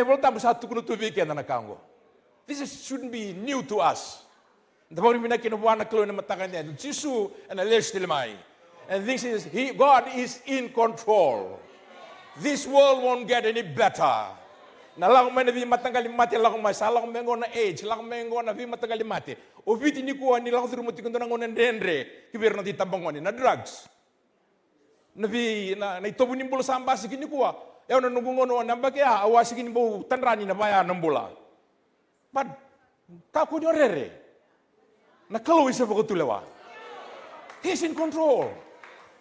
this shouldn't be new to us. And this is, God is in control. This world won't get any better. Na lang may nabi matanggal mati lang may salang mengo na age lang mengo na vi matanggal mati oviti ni ko ni lang through mati kundo nangon ndendre kibir na ditambang na drugs nabi na itobo ni bulo samba sigini ko e ono nungungono na bagya awasi gini bo tanrani na baya nambula but ka ko nyorere na kalo isa ko tulewa. He's in control.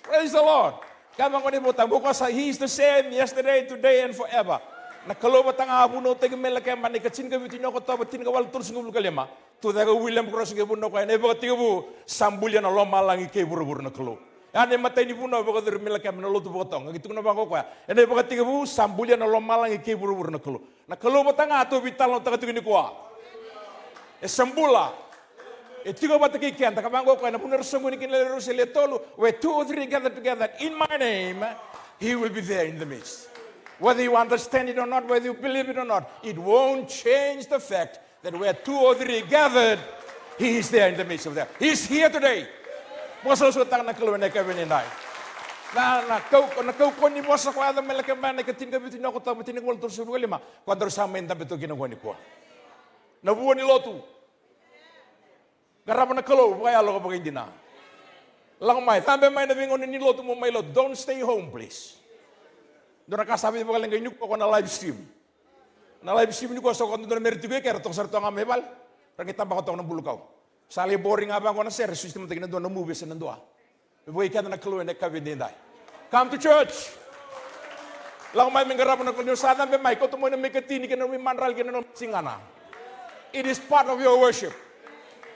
Praise the Lord. Kama ko ni botang bukas he is the same yesterday, today, and forever. Nakalobat ang abuno tayo melakay manikatsin ka bitin ako to batin ka wal turus ngul kalema to daga William Cross ke buno ko ne bagati bu sambulya na loma langi ke buru na kalo ane matay ni buno bagati melakay manalo to botong gitu na bangko ko ene bagati bu sambulya na loma langi ke buru na kalo nakalobat ang ato vital no tagatu ni ko e sambula e tigo bataki kanta ka bangko ko na buno sungu ni kinele rosele tolu where 2 or 3 gathered together in my name, he will be there in the midst. Whether you understand it or not, whether you believe it or not, it won't change the fact that where 2 or 3 gathered, He is there in the midst of them. He's here today. Quando sama enda beto ginawa ni ko. Nabuo ni lotu. Garapa na kalo, kaya lo kapag hindi na. Lang mai, tambe mai na bingon ni lo tumo mai lo, don't stay home please. Doon nakasabi mo kalang ganyan ko na live stream. Na live stream ni ko sa kanto na merito ko kaya tong sarto nga mebal. Rangita ba ko tong ng bulukaw. Sali boring nga ba ko na sir, system tingin doon na movies na doa. Buhay ka na nakluwa na kabinday. Come to church. Lang may menggarap na kunyo sa tambe mai ko tumo na may katini ka na may manral ka na singana. It is part of your worship.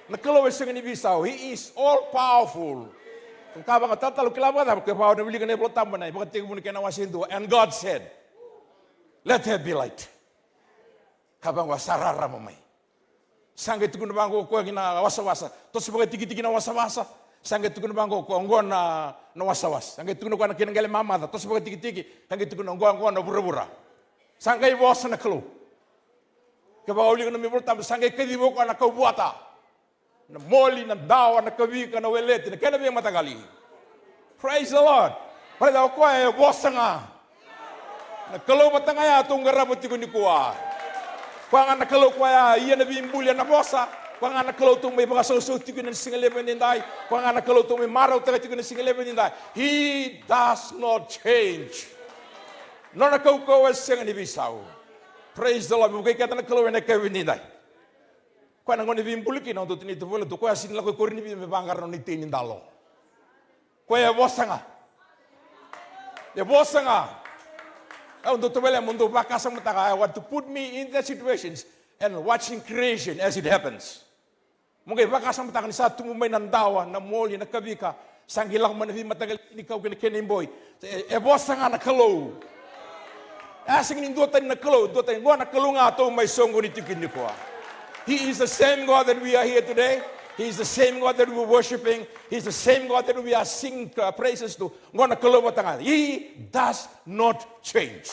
Nakluwa sa ni Bisaw, he is all powerful. Kung kabang tatalo kilama ka, kaya na bili ka na yung tamba na, ipagkating mo ni kinawasin doon. And God said, let there be light. Kabang wasarara mo may. Sangga itu kung nabang ko na wasa-wasa. Tapos ipagkat tiki-tiki na wasa-wasa. Sangga itu kung nabang ko anggon na wasa-wasa. Sangga itu kung nabang ko kinanggali mamata. Tapos ipagkat tiki-tiki. Sangga itu kung anggon na bura-bura. Sangga iwasan na kalo. Kabang uli ka na may tamba. Sangga ikadibo ko na kaubuata. Na moli, na dawa, na kawi ka, na welete, na kaya na biyang matagali. Praise the Lord. Praise the Lord. Kwa e, bosa nga. Nakalaw mata nga ya, itong garabot ko ni kuwa. Kwa nga nakalaw kwa ya, iya na biyang bulya na bosa. Kwa nga nakalaw itong may mga sausuti ko ng singaleban ninday. Kwa nga nakalaw itong may maraw tagati ko ng singaleban ninday. He does not change. No nakaukawas siya nga ni Bisaw. Praise the Lord. Mugay kata nakalaw na kawin ninday. Kwa nangoni vimbuliki na ndo tinito vole to kwa sinla ko korini bi me bangar no niti ndalo. Kwa ya bosanga. Ya bosanga. Au ndo to vele mundo bakasa mutaka. I want to put me in the situations and watching creation as it happens. Mungkin bakasa mutaka ni satu mumay nandawa na moli na kabika sangilang manavi matagal ni kau kene kenimboy. E bosanga na kalo. Asing ni dotan na kalo, dotan ngwa na kalo nga to may songo ni tikin ni kwa. He is the same God that we are here today. He is the same God that we are worshiping. He is the same God that we are singing praises to. He does not change.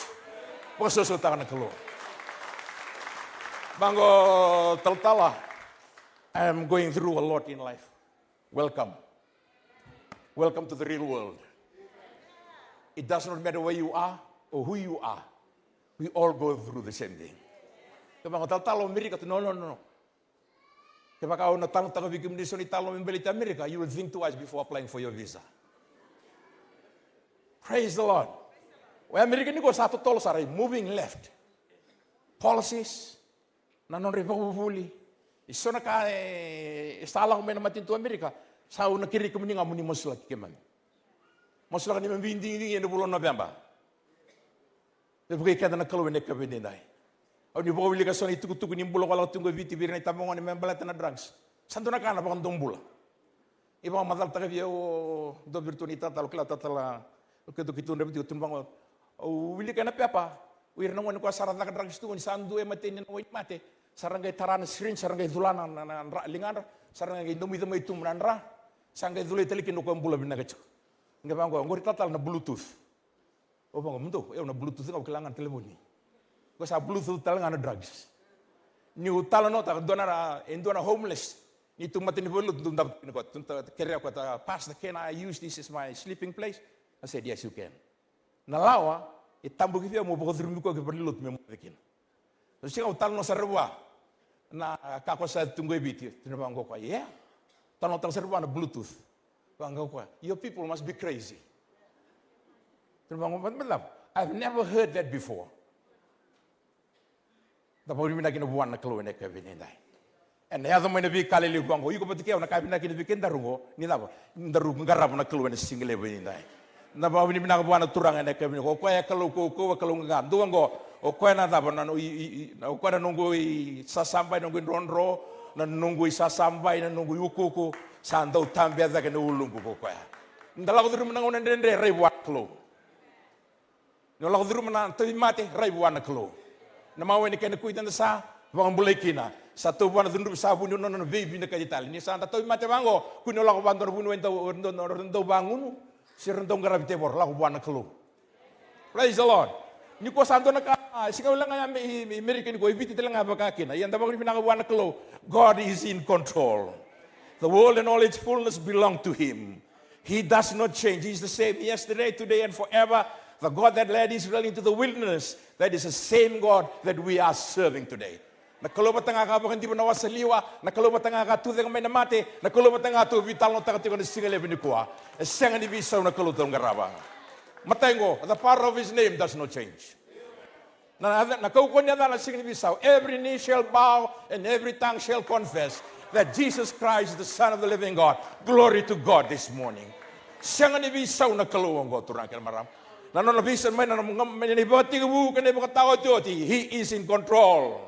Bango taltala. I am going through a lot in life. Welcome. Welcome to the real world. It does not matter where you are or who you are. We all go through the same thing. Bango taltala America, no. Kaya kau natang bikin Indonesia ni talo membeli Amerika, you will think twice before applying for your visa. Praise the Lord. Well, Amerika ni ko satu tol sarai moving left. Policies na non repopuli. Iso na ka estala ko may namatin to Amerika. Sa una kiri ko muni nga muni mosulak keman. Mosulak ni mambinding ni eno bulan November. Bebugay kada na kalawin na kabinday. O ni bawili ka so ni tukutuku ni bulo kala tunggo viti bir na tamongan ni membalat na drugs. Santo na kana bakang dombula. Ibang madal ta kaya o do virtunita tal kala tatala kedo kitun rebi tun bang o wili kana pepa. Wir na ngone ko sarata ka drugs tu ni sandu e mate ni no mate. Sarangay taran screen sarangay dulana na lingan sarangay domi domi tum nanra. Sangay dulay talikin ko ambula binagacho. Ngabang ko ngori tatal na bluetooth. O bang mundo e na bluetooth ka kailangan telepon ni. Ko sa bluetooth talaga na drugs. Ni utala no ta donara endona homeless. Ni tumati ni bolu tundap ko tunta kere ko ta pastor, can I use this as my sleeping place? I said yes you can. Nalawa itambu kifia mo boko durmi ko ke perlut me modekin. Terus siya utala no sarwa na kako sa tunggoy biti. Tinabang ko yeah. Tanong tang sarwa na bluetooth. Bangga ko your people must be crazy. Tinabang ko I've never heard that before. Tapos mina kinabuan na kalo na kabinday. And the other man be kalili bango. Yuko patike na kabina kinabikin darungo ni dapo. Darungo garap na kalo na single binday. Na ba mina kabuan na turang na kabin ko kaya kalo ko nga duango o kaya na dapo na o kaya nunggu sasambay nunggu ronro na nunggu sasambay na nunggu yukuko sando tambia da kana ulungu ko kaya. Ndalago drum na ngone ndende rewa kalo. Ndalago drum na mate rewa na kalo. Namawe ni kena kuitan sa bang bulekina satu buwan dundu sa bunyo no baby na kajital ni sa tato mate bango kuno la ko bandor bunu ento bangun si rendong garabite bor la ko buwan kelo. Praise the Lord. Ni ko santo na ka sikaw lang nga American ko ibiti lang nga bakakina yan tabang ni pinakabuwan kelo. God is in control. The world and all its fullness belong to him. He does not change. He is the same yesterday, today and forever. The God that led Israel into the wilderness, that is the same God that we are serving today. Na kaloba tanga ka ba hindi mo nawasaliwa, na kaloba tanga ka tu dengan main mate, na kaloba tanga tu vital no taka tikon singale binikua. Senga ni bisa na kaloba ngaraba. Matengo, the power of his name does not change. Na kau konya na singa ni bisa, every knee shall bow and every tongue shall confess that Jesus Christ is the Son of the living God. Glory to God this morning. Senga ni bisa na kaloba ngo turang kel maram. Na no bisa main na ni bati bu kene bu katawa tioti. He is in control.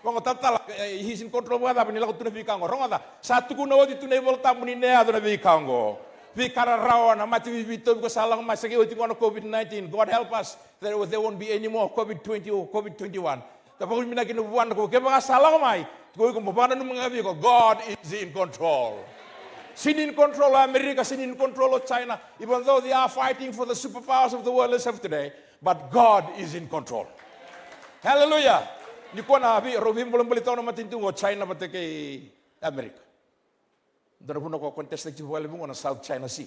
Wong tatala he's in control wa ba ni la tuna vi kango ronga satu kuno wodi tuna volta muni ne adona vi kango vi kara rawa na mati vi to ko salang ma sege wodi kono COVID-19. God help us there won't be any more COVID-20 or COVID-21 tapos mina kinu buwan ko ke ba salang mai ko ko mabana no mga vi ko God is in control. Sin in control of America, sin in control of China, even though they are fighting for the superpowers of the world as of today, but God is in control. Hallelujah. Ni ko na abi robin bolong bolito na matintu ngo China mate kay America. Dara puno ko contest ci wala mo na South China Sea.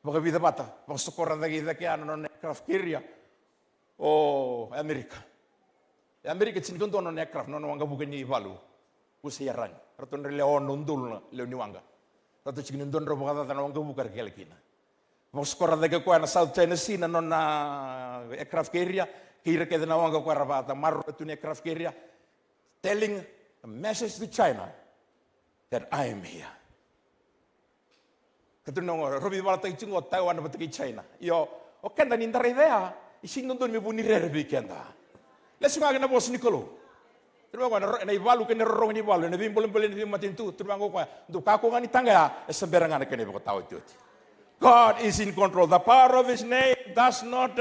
Baka vida bata, baka sokora dagi daki ano no aircraft carrier o America. America tin kondo no aircraft no wanga bukan ni balu. Usiyaran. Raton rele on nundul le ni wanga. Rato ci nundon ro baka ta wanga bukar kelkina. Baka sokora dagi ko na South China Sea na no na aircraft carrier. Kira ke na wanga ko rabata marro tu ne aircraft carrier telling a message to China that I am here. Katuno robi wala tai chingo Taiwan ba tai China. Yo o kenda ni ndare idea isin non mi buni re kenda. Lesu nga na bos Nicolo. Terba ko na ibalu ke ne rong ni balu ne bim bolem bolem ni matin tu terba ko do ka ko ngani tanga e semberanga ne kene ko tawo tioti. God is in control. The power of his name does not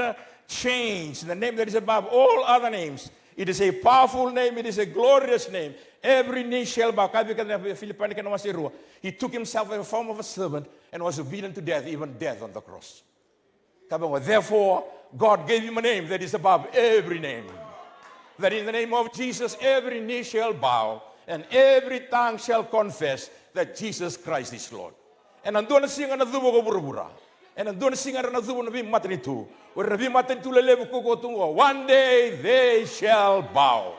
change. The name that is above all other names. It is a powerful name. It is a glorious name. Every knee shall bow. He took himself in the form of a servant and was obedient to death, even death on the cross. Therefore, God gave him a name that is above every name. That in the name of Jesus, every knee shall bow and every tongue shall confess that Jesus Christ is Lord. And I'm doing a sing and a bura. And I'm doing a sing and a matanitu. One day they shall bow.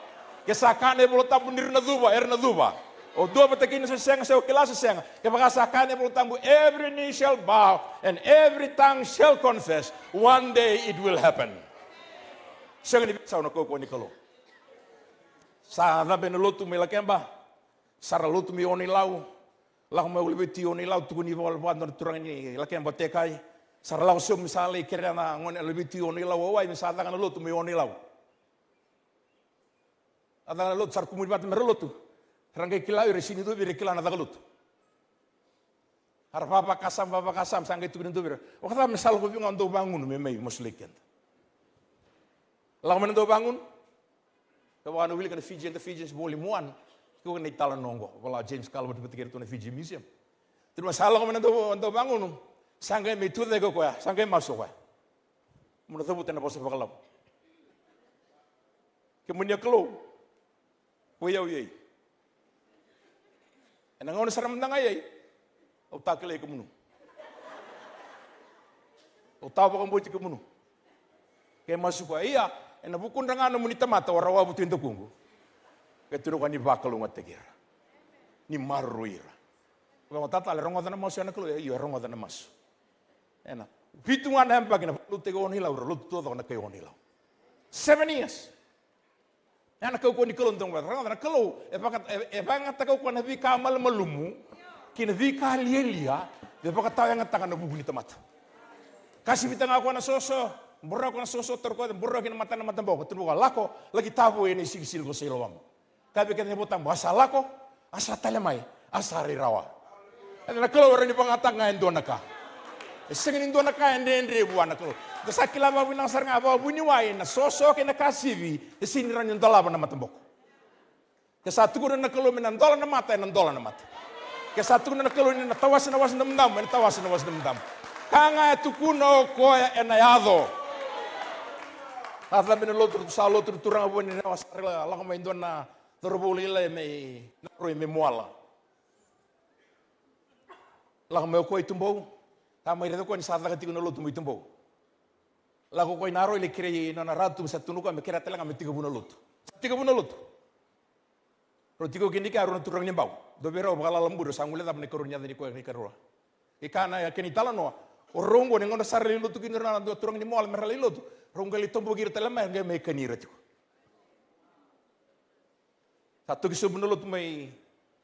Kesakane bolotamu nirnaduba, ernaduba. O do batakin sa senga sa kilasa senga. Kapakasakane bolotamu, every knee shall bow and every tongue shall confess. One day it will happen. Senga ni sa koko ni kalo. Sa na benolotu me lakemba. Sara lotu mi oni lau. Lau me ulibeti oni lau tu ni wal wan turang ni lakemba tekai. Sara lau so misale kere na ngone ulibeti oni lau wai misata kana lotu mi oni lau. Ada lot sar kumuri bat merolotu. Rangkai kilau resini tu bire kilau na dagalut. Har papa kasam sangkai tu bintu bire. Wakata misal ko bingon do bangun memei musliken. Lau men do bangun. Kawan wil kan Fiji and the Fijians volume 1. Ko ni talan nongo. Wala James Calvary betikir tu na Fiji museum. Terus masalah ko men do bangun. Sangkai me tu dego ko ya, sangkai masuk ko. Mun tu bukan apa sebab kemudian kelo. Uyay. Enang ono saram nangay. O takle ko muno. O tawo ko mbuti ko muno. Kay masuk iya, ena bukun rangano munita mata warawa butin to kungu. Keturo kani bakalo ngategera. Ni marruira. Ko tata le rongo dana mas ana klo iya rongo dana mas. Ena pitungan hamba kina lutte ko ni lauro lutte to na kay oni law. 7 years. Anak kau ni kelon tong barang, anak kau, ebangat kau kau nabi kamal malumu, kini nabi kalielia, ebangat tahu yang ngatakan nabi bunyi temat. Kasih bitang aku anak soso, burra aku anak soso terkau, burra kini mata bawa, terbuka lako, lagi tahu ini sil ko silawam. Tapi kini botang bahasa lako, asa talemai, asa rirawa. Anak kau orang ni pengatang ngain dua nakah. Sengin dua nakah ende buan anak kau. Kasakila ba winang sarnga ba buniway na sosok na kasibi isiniran yung dalaban na matambok. Kasatu ko na nakalo ng dola na mata ng dola na mata. Kasatu ko na nakalo na tawas na namdam, na tawas na namdam. Kanga tukuno ko enayado. Ata binulot sa lot turang abo ni wasarila la ko may don na turbulile may naroy may muala. La ko may ko itumbo. Tama ito ko ni sa ta ko lot mo itumbo. Lagu kau naro ile kiri nona ratu sa tunuka me kira telang me 30 lutu. 30 lutu. Roti ko kini ka ron turang nyambau. Do bero bakala lembur sangule tap ne karunya ni ko ni karua. Ikana ya kini tala no. Orongo ne ngona sarli lo tu kini rana do turang ni mol merali lo tu. Rongali tombo gir telema ngai me kani rati ko. Satu kisu benulo tu mai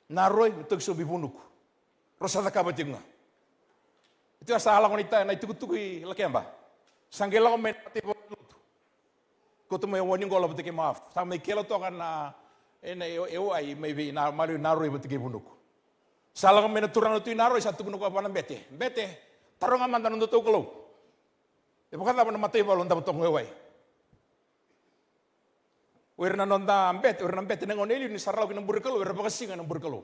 naroi tu kisu bibunuku. Rosa ta kabatinga. Itu asala konita na itu kutuki lakemba. Sanggela ko men pati lo tu. Ko tu mai woni ngola betike maaf. Sa mai kelo to kana ena eu ai maybe na malu naroi betike bunuku. Sala ko men turang tu naroi satu bunuku apa na bete. Bete tarong aman tan to kelo. E bukata pa na Matai balon ta tong wai. Werna nonda ambet, werna ambet nengon eli ni sarlau kina burkalo, werna pakasinga na burkalo.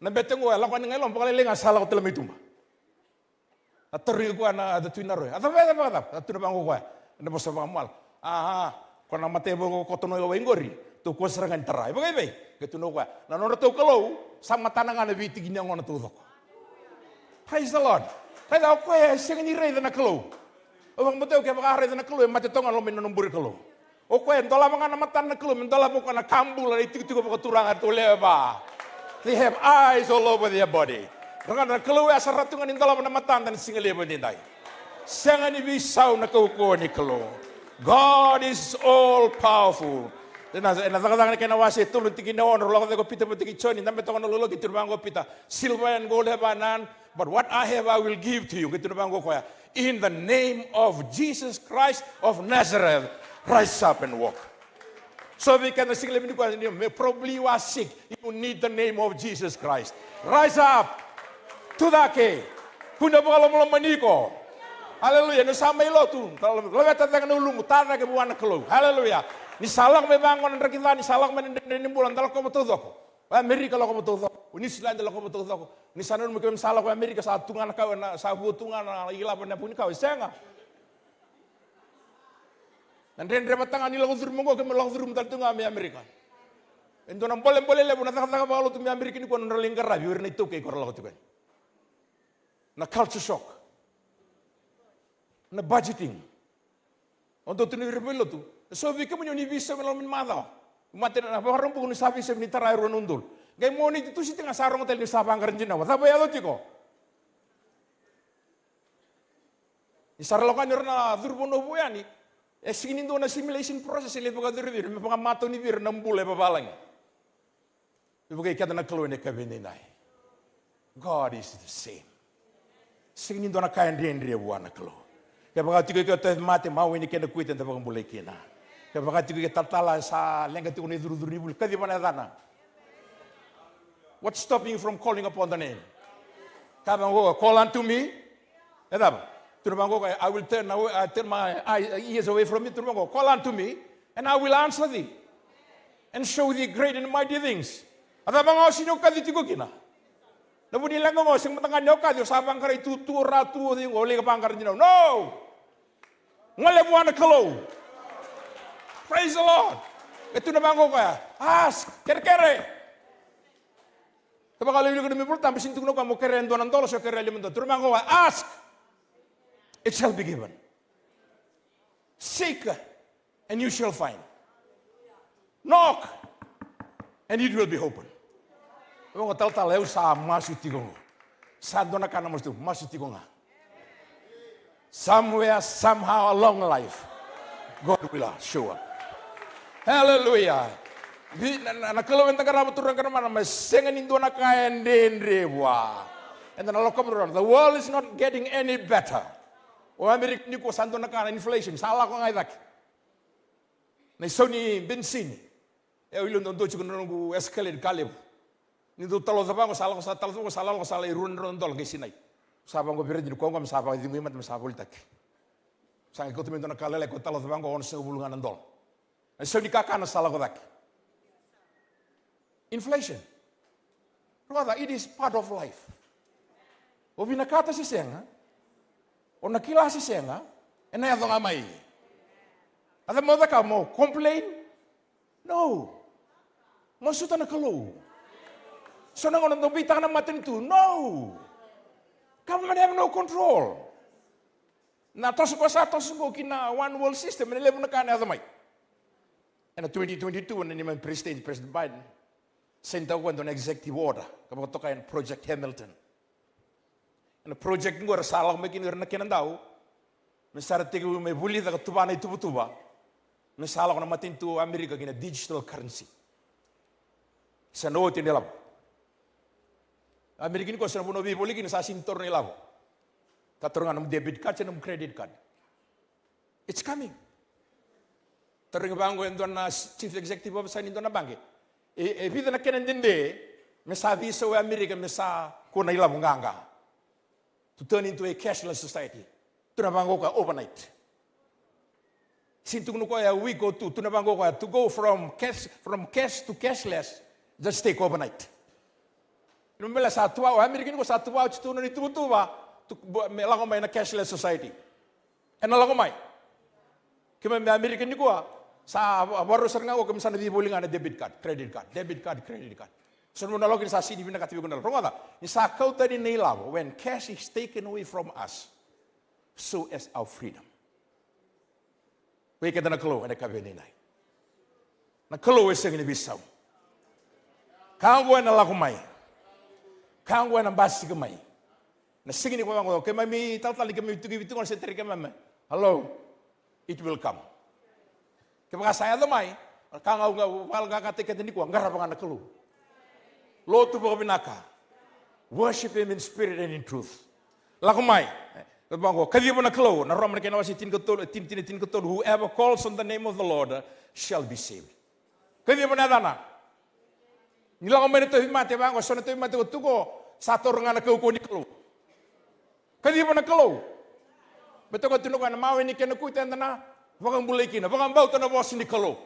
Na bete ngo ala kan ngelom pakale lenga sala ko telam itu. Ateri ko na da tuinaro. Ata beta bata, atu na bango ko. Na bosa bangal. Aha, kona Matai bo ko tono wai ngori, tu ko serangan tarai. Bagai bai, gitu no ko. Na no to kalo, sama tanangan na biti ginya ngona tu dok. Praise the Lord. Kada ko sing ni rei na kalo. O Matai ke bakare na kalo, mate tonga lo men no burkalo. O ko en dola mangana matan na kalo, men dola bo kana kambul na itu ko turanga to leba. They have eyes all over their body. Rangana kalo asa ratungan in dola na matan tan singale bo dindai. Sangani bisau na ko ni kalo. God is all powerful. Na takatanga kena wase tulun tiki na on lo ko pita pita kichoni nambe tonga lo lo kiturbango pita silver and gold have none, but what I have I will give to you kiturbango ko in the name of Jesus Christ of Nazareth. Rise up and walk. So we can probably you are sick. You need the name of Jesus Christ. Rise up. Tudake. Kuna bakalam maniko. Hallelujah. No sama ilo tu. Lawa tatang nulung tata ke buana kelo. Hallelujah. Ni salak me bangon kita ni salak men ni bulan dal ko betul dok. Amerika lo ko betul dok. Ni Selain lo ko betul dok. Ni sanon mo kem salak Amerika sa tungan ka na sa butungan ila na pun ka senga. Dan rendre batang ani lagu suruh monggo kami lagu suruh mental tunggu Amerika. Ento nam boleh lebu na tak bawa tu Amerika ni ko nang lingkar rabi urna itu ke korang lagu tu kan. Na culture shock. Na budgeting. Untuk tu ni rebel tu. So we kami ni visa melamin mata. Mati na orang pun ni sabi se ni tarai ron undul. Gay mo ni tu si tengah sarong hotel ni sabang kerja na. Apa ya lo tiko? Ni sarlokan urna durbono buya ni. Singin do na simulation process ile pagadir me pagamato ni vir nambule babalang. Ibigay kada na kalo ni kabinay. God is the same. Singin do na kaya ndri buana kalo. Kaya pagatigo ko te mate mau ni kena kuiten ta pagambulay kina. Kaya pagatigo ko tatala sa lenga ti ko ni duruduribul kadi bana dana. What's stopping you from calling upon the name? Kabang go call unto me. Edab. I will turn my ears away from you. Call unto me, and I will answer thee, and show thee great and mighty things. Ada bang o sino ka dito kina? Nabu nilang ngo sing matangan nyo ka, sabang kare tutu ratu ding ole ka pangkar nyo. No. Ngale buana kalo. Praise the Lord. Ito na bang ko kaya? Ask, kere. Kapag kalo yung kami pulta, bisin tugno ka mo kere ndo ng dolo so kere limundo. Ito na bang ko kaya? Ask. It shall be given. Seek, and you shall find. Knock, and it will be open. Kung tal eu sa masutigo. Sa do na kana masutigo nga. Somewhere, somehow along life, God will show up. Hallelujah. Nakalawan ta kana turang kana mana masengan indo na kaendendrewa. And then the world is not getting any better. O Amerika ni ko santo na kana inflation sala ko ngai dak. Na soni bensin. E ilon do chiku no escalate kaleb. Ni do talo sa bango sala ko sala irun dol ke sinai. Sa bango bere ni ko ngam sa bango dingi mat sa ko tak. Sa ko tumendo na kalele ko talo sa bango on se bulungan dol. Na soni kaka na sala ko dak. Inflation. Brother, it is part of life. O binakata si senga. O nakila si senga, e na yato nga mai. At mo da ka mo, complain? No. Masuta na kalo. So na ngonong bita ka na matin ito? No. Government have no control. Na toso ko kina one world system, and 11 na ka na yato mai. And 2022, and ni man President Biden, Senta ko na executive order. Kapag ito kayo Project Hamilton. Ano project ngo salah ko may kinir na kinandaw. Mesarate ko may buli na tuba na itubutuba. Mesala ko na matinto Amerika kina digital currency. Sa note nila. Amerikin ko sa puno bibuli kina sa sintor nila. Katurungan ng debit card at ng credit card. It's coming. Taring bango yung doon na chief executive officer nito na bangi. Pita na kinandindi, may sabi sa Amerika, may sa kuna ilang nganga. To turn into a cashless society. Ito na bango ka overnight. Sintung ko a week or two, ito na bango ka to go from cash to cashless, just take overnight. Numela sa tuwa, Amerika ko sa tuwa, ito na nitutuwa, may lakomay na cashless society. Ano lakomay? Kaya may American ko sa warusar nga ako kami sa nabibuli nga na debit card, credit card, debit card, credit card. So mo nalogin sa CDB na katibi ko na. Ronga sa kauta din nila when cash is taken away from us, so as our freedom. Wait kita naklo na kabeninay. Naklo is ang nibisaw. Kangwa na lakomay. Kangwa na basi kamay. Nasingin ko ako, kaya may tatali kami ito sa teri kami. Hello, it will come. Kaya saya lamay, kangaw nga, wala kakatikat ni ko, ang garap nga nakalo. Lord to binaka. Worship Him in spirit and in truth. Lakumay. Kaya mo nakalo, naroon na kinawa si tinkatol, whoever calls on the name of the Lord shall be saved. Kaya mo nadana. Nilakumay nito himati bango, so nito himati ko tuko, sa toro nga nakauko ni kalo. Kaya mo nakalo. Beto ko tinukan na mawin ni kinakutan na wakang bulay kina, wakang bauta na boss ni kalo.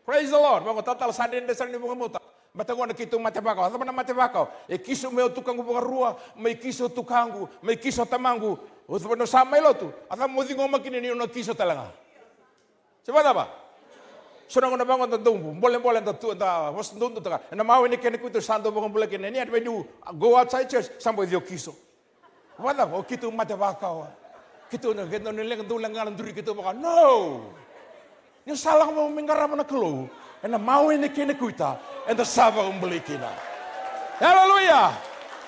Praise the Lord. Bako tatal sa din desar ni bunga muta. Beto ko nakitong matebakaw. Ano na matebakaw? E kiso may tukang bunga rua, may kiso tukangu, may kiso tamangu. Uto no sa may lotu. Ata mo dingo makinin no kiso talaga. Siapa ba? Sunang na bangon tandong, boleh da was ndon to ka. Na mawin ni kinakutan sando bunga bulay kina. Ni at when you go outside church, somebody yo kiso. Wala mo, kito matebakaw. Kito na, kito nilang dulang nga ng duri kito baka, no! Yung salang mo mingarama na kalo, and na mawin na kinikuita, and the saba kong balikina. Hallelujah!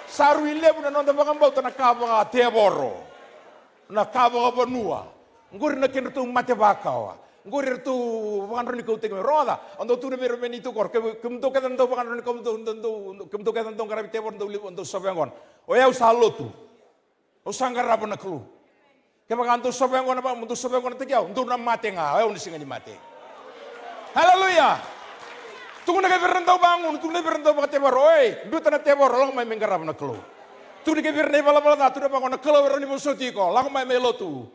Sa ruile mo na nung nabang bauta na kaba nga teboro, na kaba nga banua, nguri na kinito matebakaw, nguri na ito, baka rin ikaw tingin, roda, ang doon na meron menito kor, kumto ka nandong, baka rin kumto ka nandong karami teboro, ang doon sabi ang o yaw sa loto, o sanggarapan na kalo. Kaya makanto sabi ko na ba, munto sabi ko na tigyaw, munto na mate nga, ayaw nising ni mate. Hallelujah! Tungo na kayo daw bangun, tungo na kayo daw baka tebaro, oy, duta na tebaro, lang may menggarap na kalo. Tungo na kayo na ibalabala, tungo na ba ko na kalo, pero ni mo suti ko, lang may lotu.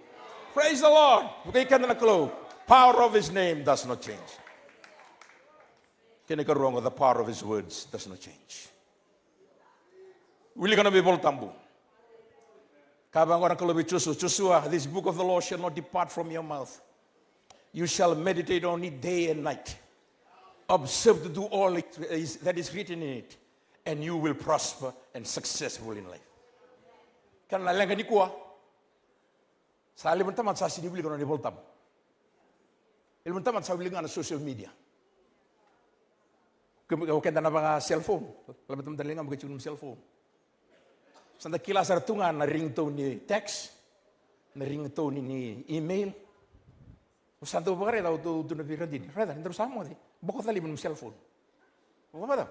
Praise the Lord! Bukay ka na kalo. Power of His name does not change. Kinikaruang the power of His words does not change. Wili ka na bibol tambo. Kabang orang kalau Joshua, this book of the law shall not depart from your mouth. You shall meditate on it day and night. Observe to do all that is written in it, and you will prosper and successful in life. Kan lalang ni kuah. Sa alim taman sa sinibuli ko na niboltam. Ilmun taman sa bilingan na social media. Kenda na mga cellphone. Lamat taman dalingan mga cellphone. Sanda kila sartungan na ringtone ni text, na ringtone ni email. Sanda ba kare daw to na biran din. Rada, hindi sa mo di. Bako tali mo cellphone. Mo ba daw?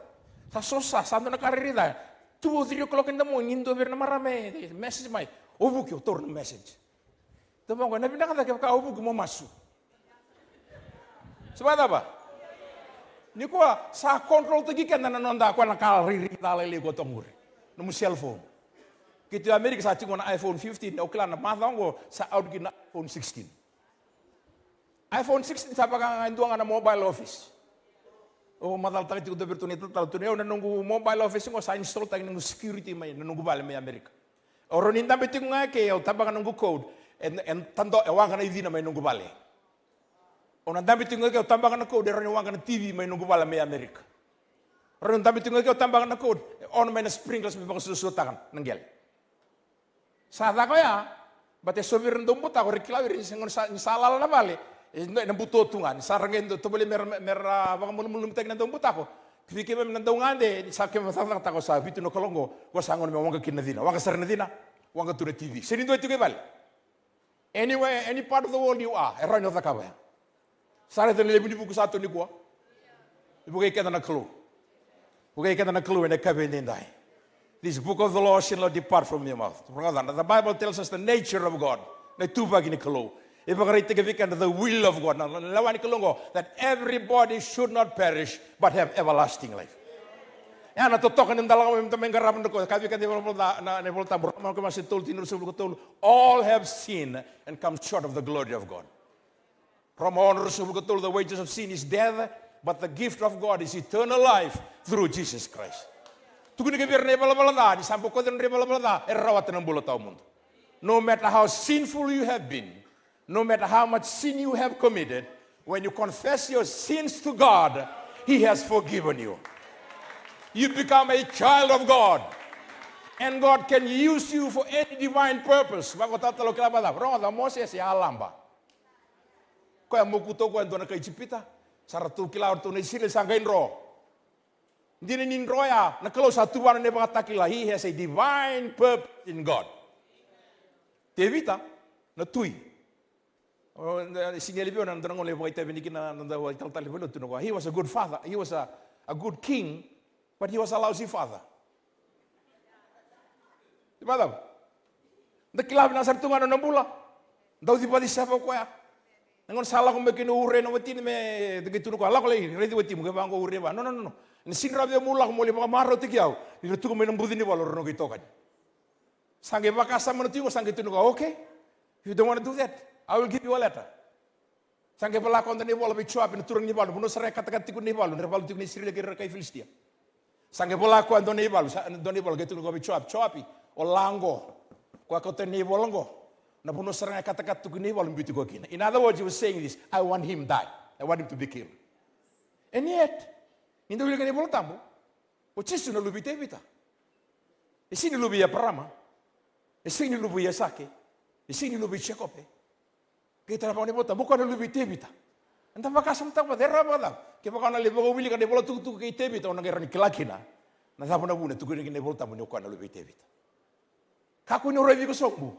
Sa sosa, sanda na karirida. 2 or 3 o'clock in the morning, indo bir na marami message mai. Obu kyo tor na message. Tama ko na binakata ka obu mo masu. Sabada ba? Ni ko sa control tagi kan na nonda ko na karirida lele ko tongure. No cellphone. Kita Amerika sa tingon na iPhone 15 na uklan na mathongo sa outgin na iPhone 16. iPhone 16 sa pagkanganduan na mobile office. O matal tayo tiko berto nito tal tuneo na nunggu mobile office ngo sa install tayo nunggu security may nunggu bale may Amerika. O ronin tambe tingo nga ke o tabakan nunggu code and tando ewan kana idina may nunggu bale. O nandambe tingo ke o tabakan na code ronin ewan kana TV may nunggu bale may Amerika. Ronin tambe tingo ke o tabakan na code on may na sprinklers may pagsusutakan nanggel. Sa ko ya, bate sobiran do buta ko reklawir singon sa salal na bale. Na buto tungan, sarangin do to bali mer baka mulum tag na do buta ko. Kifike mem nandongande sa ke masang ta ko sa vitu no kolongo ko sangon me wanga kinadina wanga sarnadina wanga tuna TV. Senindo itu ke bal. Anywhere, any part of the world you are, erro no takaba. Sare te lebu buku satu ni ko. Ibu ke kana na clue. Bukai kana na clue ne kabe ndai. This book of the law shall not depart from your mouth. The Bible tells us the nature of God. Na tuba gini clue. The will of God. That everybody should not perish but have everlasting life. And all have sinned and come short of the glory of God. The wages of sin is death, but the gift of God is eternal life through Jesus Christ. No matter how sinful you have been, no matter how much sin you have committed, when you confess your sins to God, He has forgiven you. You become a child of God. And God can use you for any divine purpose. He has a divine purpose in God. Tevita, na tui. He was a good father. He was a good king, but he was a lousy father. Madam, the club na sartungan na bula. Daw di pa di sa ko ya. Ngon sala ko mekin ure no wetin me de gitu ko ala ko le ready wetin mo ba ko ure ba. No. Ni sinrabe mula ko mo le maro tikiaw. Ni tu ko me nambudi ni walo no gito kan. Sange bakasa mo tingo sange tunu ko okay. If you don't want to do that, I will give you a letter. Sange pala ko ndani wala bi chua bi turang ni balu. Buno sare kata-kata ko ni balu. Ni balu tikni sri lagi kay Filistia. Sange pala ko ndani balu. Ndani balu gitu ko bi chuapi. Olango, kwa kote ni bolongo, na puno sarang kata-kata kini walau bitu ko kina. In other words, he was saying this: I want him die. I want him to be killed. And yet, indo bilang ni bolong tamu, ucisu na lubi tebita. Isini lubi ya Parama, isini lubi ya Sake, isini lubi Chekope. Kita apa ni bolong tamu bukan lubi tebita. Anda makasam tak pada ramadhan. Kita bukan lagi bolong wili kan bolong tu ke tebita orang kerana kelakina. Na sapo na buna tu kini ni bolong tamu ni bukan lubi tebita. Kaku ni orang itu sokmu.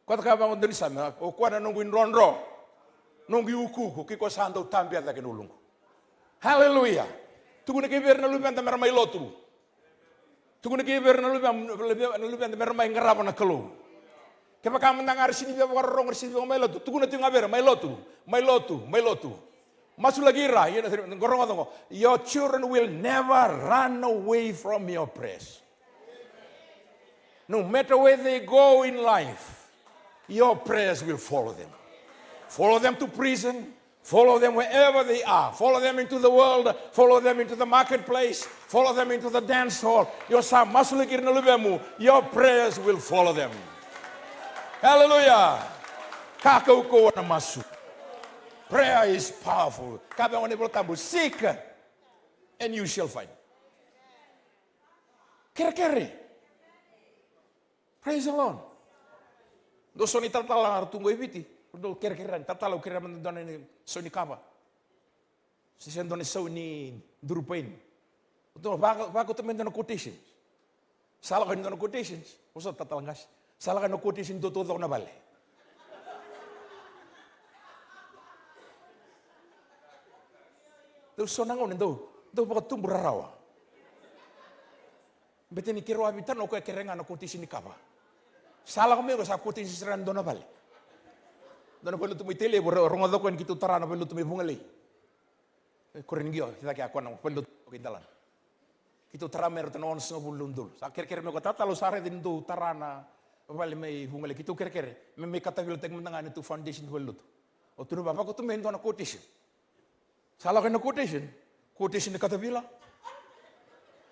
Kata kau bangun dari sana, o kau ada nungguin ronro, nunggu uku, kiko sandau tampil lagi nulung. Haleluya. Tunggu nak kiber na lupa anda meramai lotu. Tunggu nak kiber na lupa anda meramai ngerap na kelu. Kapa kamu mendengar sini biar orang sini biar mai lotu. Tunggu nak tengah ber mai lotu. Masuk lagi rah. Gorong atau your children will never run away from your prayers. No matter where they go in life, your prayers will follow them. Follow them to prison. Follow them wherever they are. Follow them into the world. Follow them into the marketplace. Follow them into the dance hall. Your prayers will follow them. Hallelujah. Prayer is powerful. Seek and you shall find. Kere-kere. Praise the Lord. Do soni tatala tunggu ibiti. Do kira-kira tatala kira mendona ni soni kaba. Sisen doni soni durupain. Do bago temen dona quotations. Salah kan dona quotations. Usah tatala ngas. Salah kan quotation do todo na bale. Do sonangon do bago tumbu rawa. Beteni kiro habitan o kerenga na quotation ni kaba. Salah kami sa kutin si Sran dona bale. Dona pelu tu mitele rongo do kan kitu tarana pelu tu mibungale. Koren gio kita ke aku nang pelu kindalan. Kitu taramer tenon so bulundul. Sa ker me kota talo sare din tu tarana bale me bungale kitu ker me kata vil tek menangane tu foundation pelu. O tu baba ko tu men dona quotation. Salah kan quotation ni kata vila.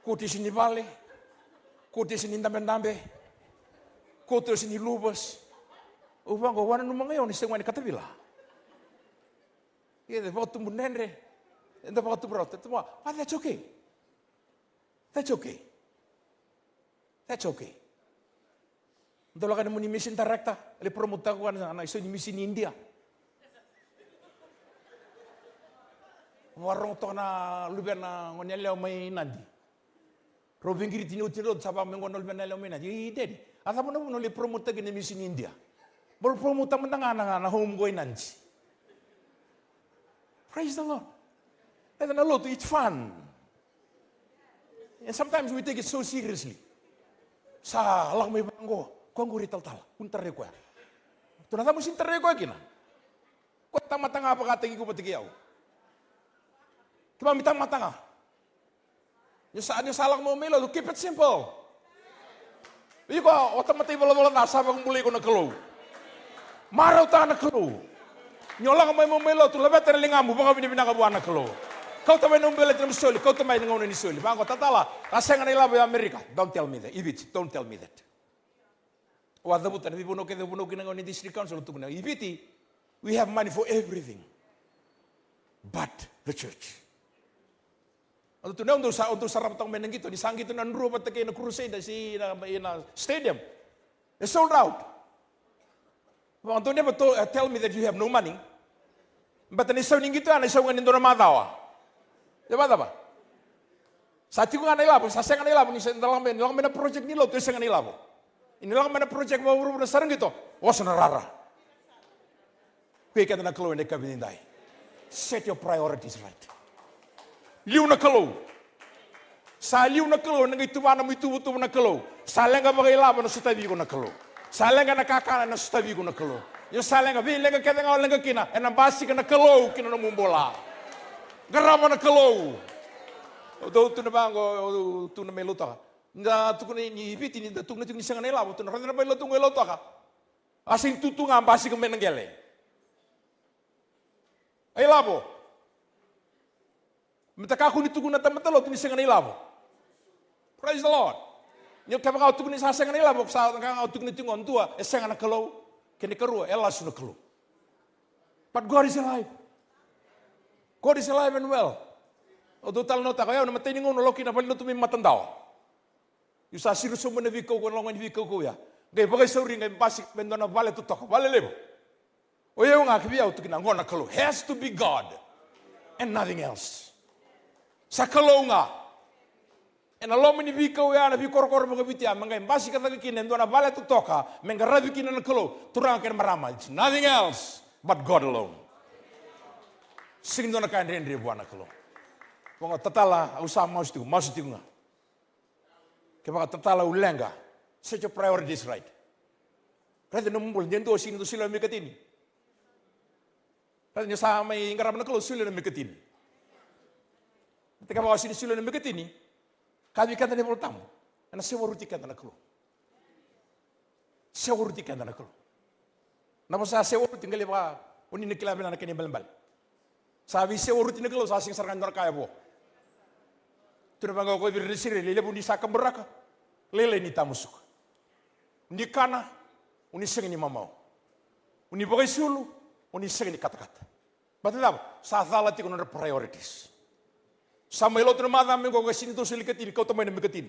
Quotation ni bale. Quotation ni ndambe. Kotor sini lubas. Ubang ko wana nung mga yon isang wani katabila. Iya, bakit tumunenre. Enda bakit tumurot. But that's okay. That's okay. That's okay. Dala ka naman ni mission director. Ali promote ko na iso ni mission India. Warong to na lubena ngoneleo mai nandi. Robingiri tini utiro saba mengonol beneleo mai nandi. Dedi. Asa mo no le promote gene mission India. Bol promote mandanga na home go nanti. Praise the Lord. And then a lot, it's fun. And sometimes we take it so seriously. Sa lang may banggo, kung rital-tal, punta require. Tunata mo sin require kina. Ko tama-tanga pa katingi ko patigiyaw. Kima mitang-matanga. Yung salang mo milo, keep it simple. Iko, otomatay wala nasa pag muli ko nagkalo. Maraw ta nagkalo. Nyolang may mo milo, tulabet na lingamu, baka binibinakabuan nagkalo. Kau tamay nung bilet ng soli, kau tamay nung ni soli. Bangko tatala, kasi nga nila ba Amerika? Don't tell me that. Ibit, don't tell me that. Wada butan, di buno kinang ni district council untuk na. Ibiti, we have money for everything, but the church. Untuk na untuk sarap tang menang gitu, ni sanggit na nro patake na crusade si na stadium. It's sold out. Don't never tell me that you have no money. But ni saw ninggito na saw nga nindora matawa. Diba? Sa ating nga nailabo, sa nga nailabo, nilang may na project nilo, ito sa nga nailabo. Inilang may na project, mawuro na sarang ito, was narara. Kuya ka na nakalo, hindi ka bininday. Set your priorities right. Liw na kalo. Sa liw na kalo, nangituwa na mo itubo-tubo na kalo. Salang ka magailaban na sutabi ko na kalo. Salang ka nakakanan na sutabi ko na kalo. Yung salang ka, bilang ka nga lang ka kina, and ang basi ka na kalo, kina na mumbola. Garama na kalo. Do tu na bango tu na melota. Nga tu ni ibiti ni tu na tu ni sanga nela tu na rada na melota ngelota ka. Asing tutu nga basi ka menangele. Ay labo. Mitaka ko ni tu na tamatalo tu ni sanga nela. Praise the Lord. Nyo ka ba tu ni sa sanga nela sa nga tu ni tu ngon tua sanga na kalo. Kini karu elas na kalo. But God is alive. God is alive and well. O do tal nota kaya namatay ni ngono loki na balino tumi matandaw. Yung sa siruso mo na viko ko longan viko ko ya. Gay bagay sauri ngay pasik bendo na vale tutok. Vale lebo. O yung nga kibiyaw to kinangona kalo has to be God and nothing else. Sa kalo nga. And along ni viko ya na viko kor mo kabiti ang ngay pasik ka kinen do na vale tutoka mengarabi kinan kalo turang ken marama. It's nothing else but God alone. Sing do na kain rendri buana kalo. Wong tatala usa maus tu nga. Kaya tatala ulenga. Set your priorities right. Kasi numbol niyan sino to sila mikatin. Kasi niya sa may ngarap na kalo sila na mikatin. Teka ba sila na mikatin ni? Kami kanta ni voltam. Ana sewaruti kanta na kalo. Sewaruti kanta na kalo. Namo sa sewaruti ngali ba unin nikilabi na kanibal-bal. Sabi siya urutin na kalo sa asing sarkan na kaya po. Tunabang ako ibirisiri, lila po ni sakang baraka. Lila ni tamusuk. Ni kana, unisang ni mamaw. Unibagay sulu, unisang ni kata-kata. Batidab, sa athalati ko na priorities. Sa may lot na madami ko kasi nito silikatin, ikaw tamay na mikatin.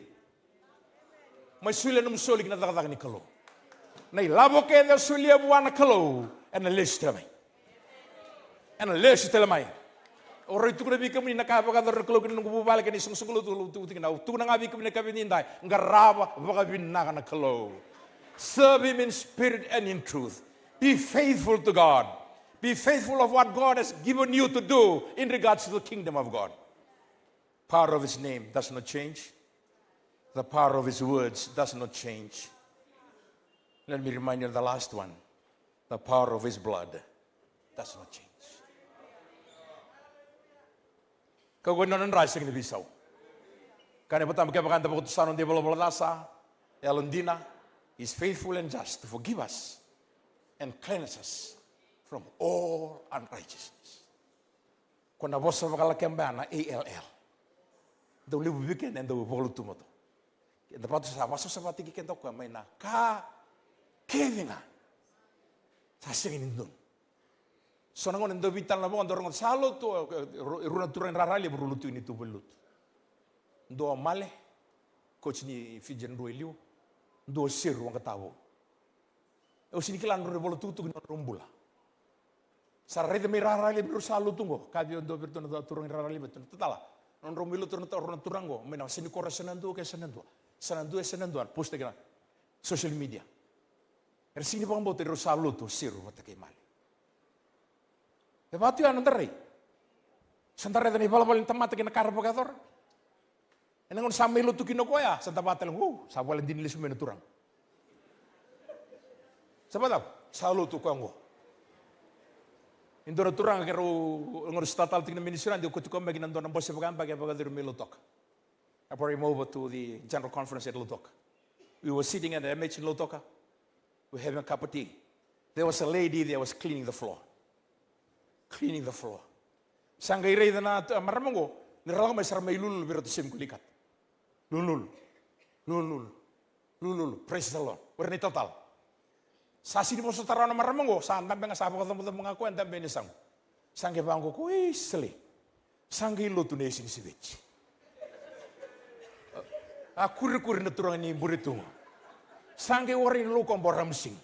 May sulia na musulig na takataka ni kalo. Nailabo kayo na sulia buwan na kalo, and nalis tamay. And lesi telamay. Oro itu kuna bikam ni nakapakadar kalau kena ngububal kani sungsunglo tu tingna. Tu na ngabi kami nakabinindai. Ngaraba baka binaka na kalau. Serve Him in spirit and in truth. Be faithful to God. Be faithful of what God has given you to do in regards to the kingdom of God. Power of His name does not change. The power of His words does not change. Let me remind you of the last one. The power of His blood does not change. Kau nan rais ni bisau. Karena pertama kita berkata keputusan di bola dasa, Elondina is faithful and just to forgive us and cleanse us from all unrighteousness. Kau na bosa bakal kembana ALL. Do libu bikin and do bolu tumoto. Kita patut sa masuk sa pati kita ko may na ka kevinga. Sa singin dun. So nangon ndo vital na mo ndorong salo to runa turen rarali burulutu ini tu belut. Ndo male coach ni fijen roiliu ndo seru ang katawo. O sinikilan ro bolutu tu na rumbula. Sarrete mi rarali berusalu tunggu. Kabi untuk bertunu turun rarali betul. Tetala. Non romilu turun turango. Mena sini kora senandu ke senandu. Senanduan. Post kena social media. Ersini pang bote rusalu tu siru wata kemali. Evatu ya nandarai. Santara tani bala-bala tempat kena karbo kator. Enangon samilu tu kino koya. Santa batal sabal dinilis mena turang. Siapa tahu? Salu tu kanggo. Indora turang kero ngurus statal tinggal ministran di kutu kombe kinan dona bos sebagai apa dari Lutok. I brought him over to the general conference at Lutok. We were sitting at the MH in Lutok. We were having a cup of tea. There was a lady there was cleaning the floor. Sanggai rei dana maramongo nirang mai sarmai lul biro sim kulikat. Lulul. Praise the Lord. Werni total. Sasi di poso tarana maramongo santam benga sapa ketemu mengaku entam benisang. Sangge bangku kuis sele. Sangge lo tu nesi sibeci. Aku na turang ni buritung. Sangge warin lo komboram sing.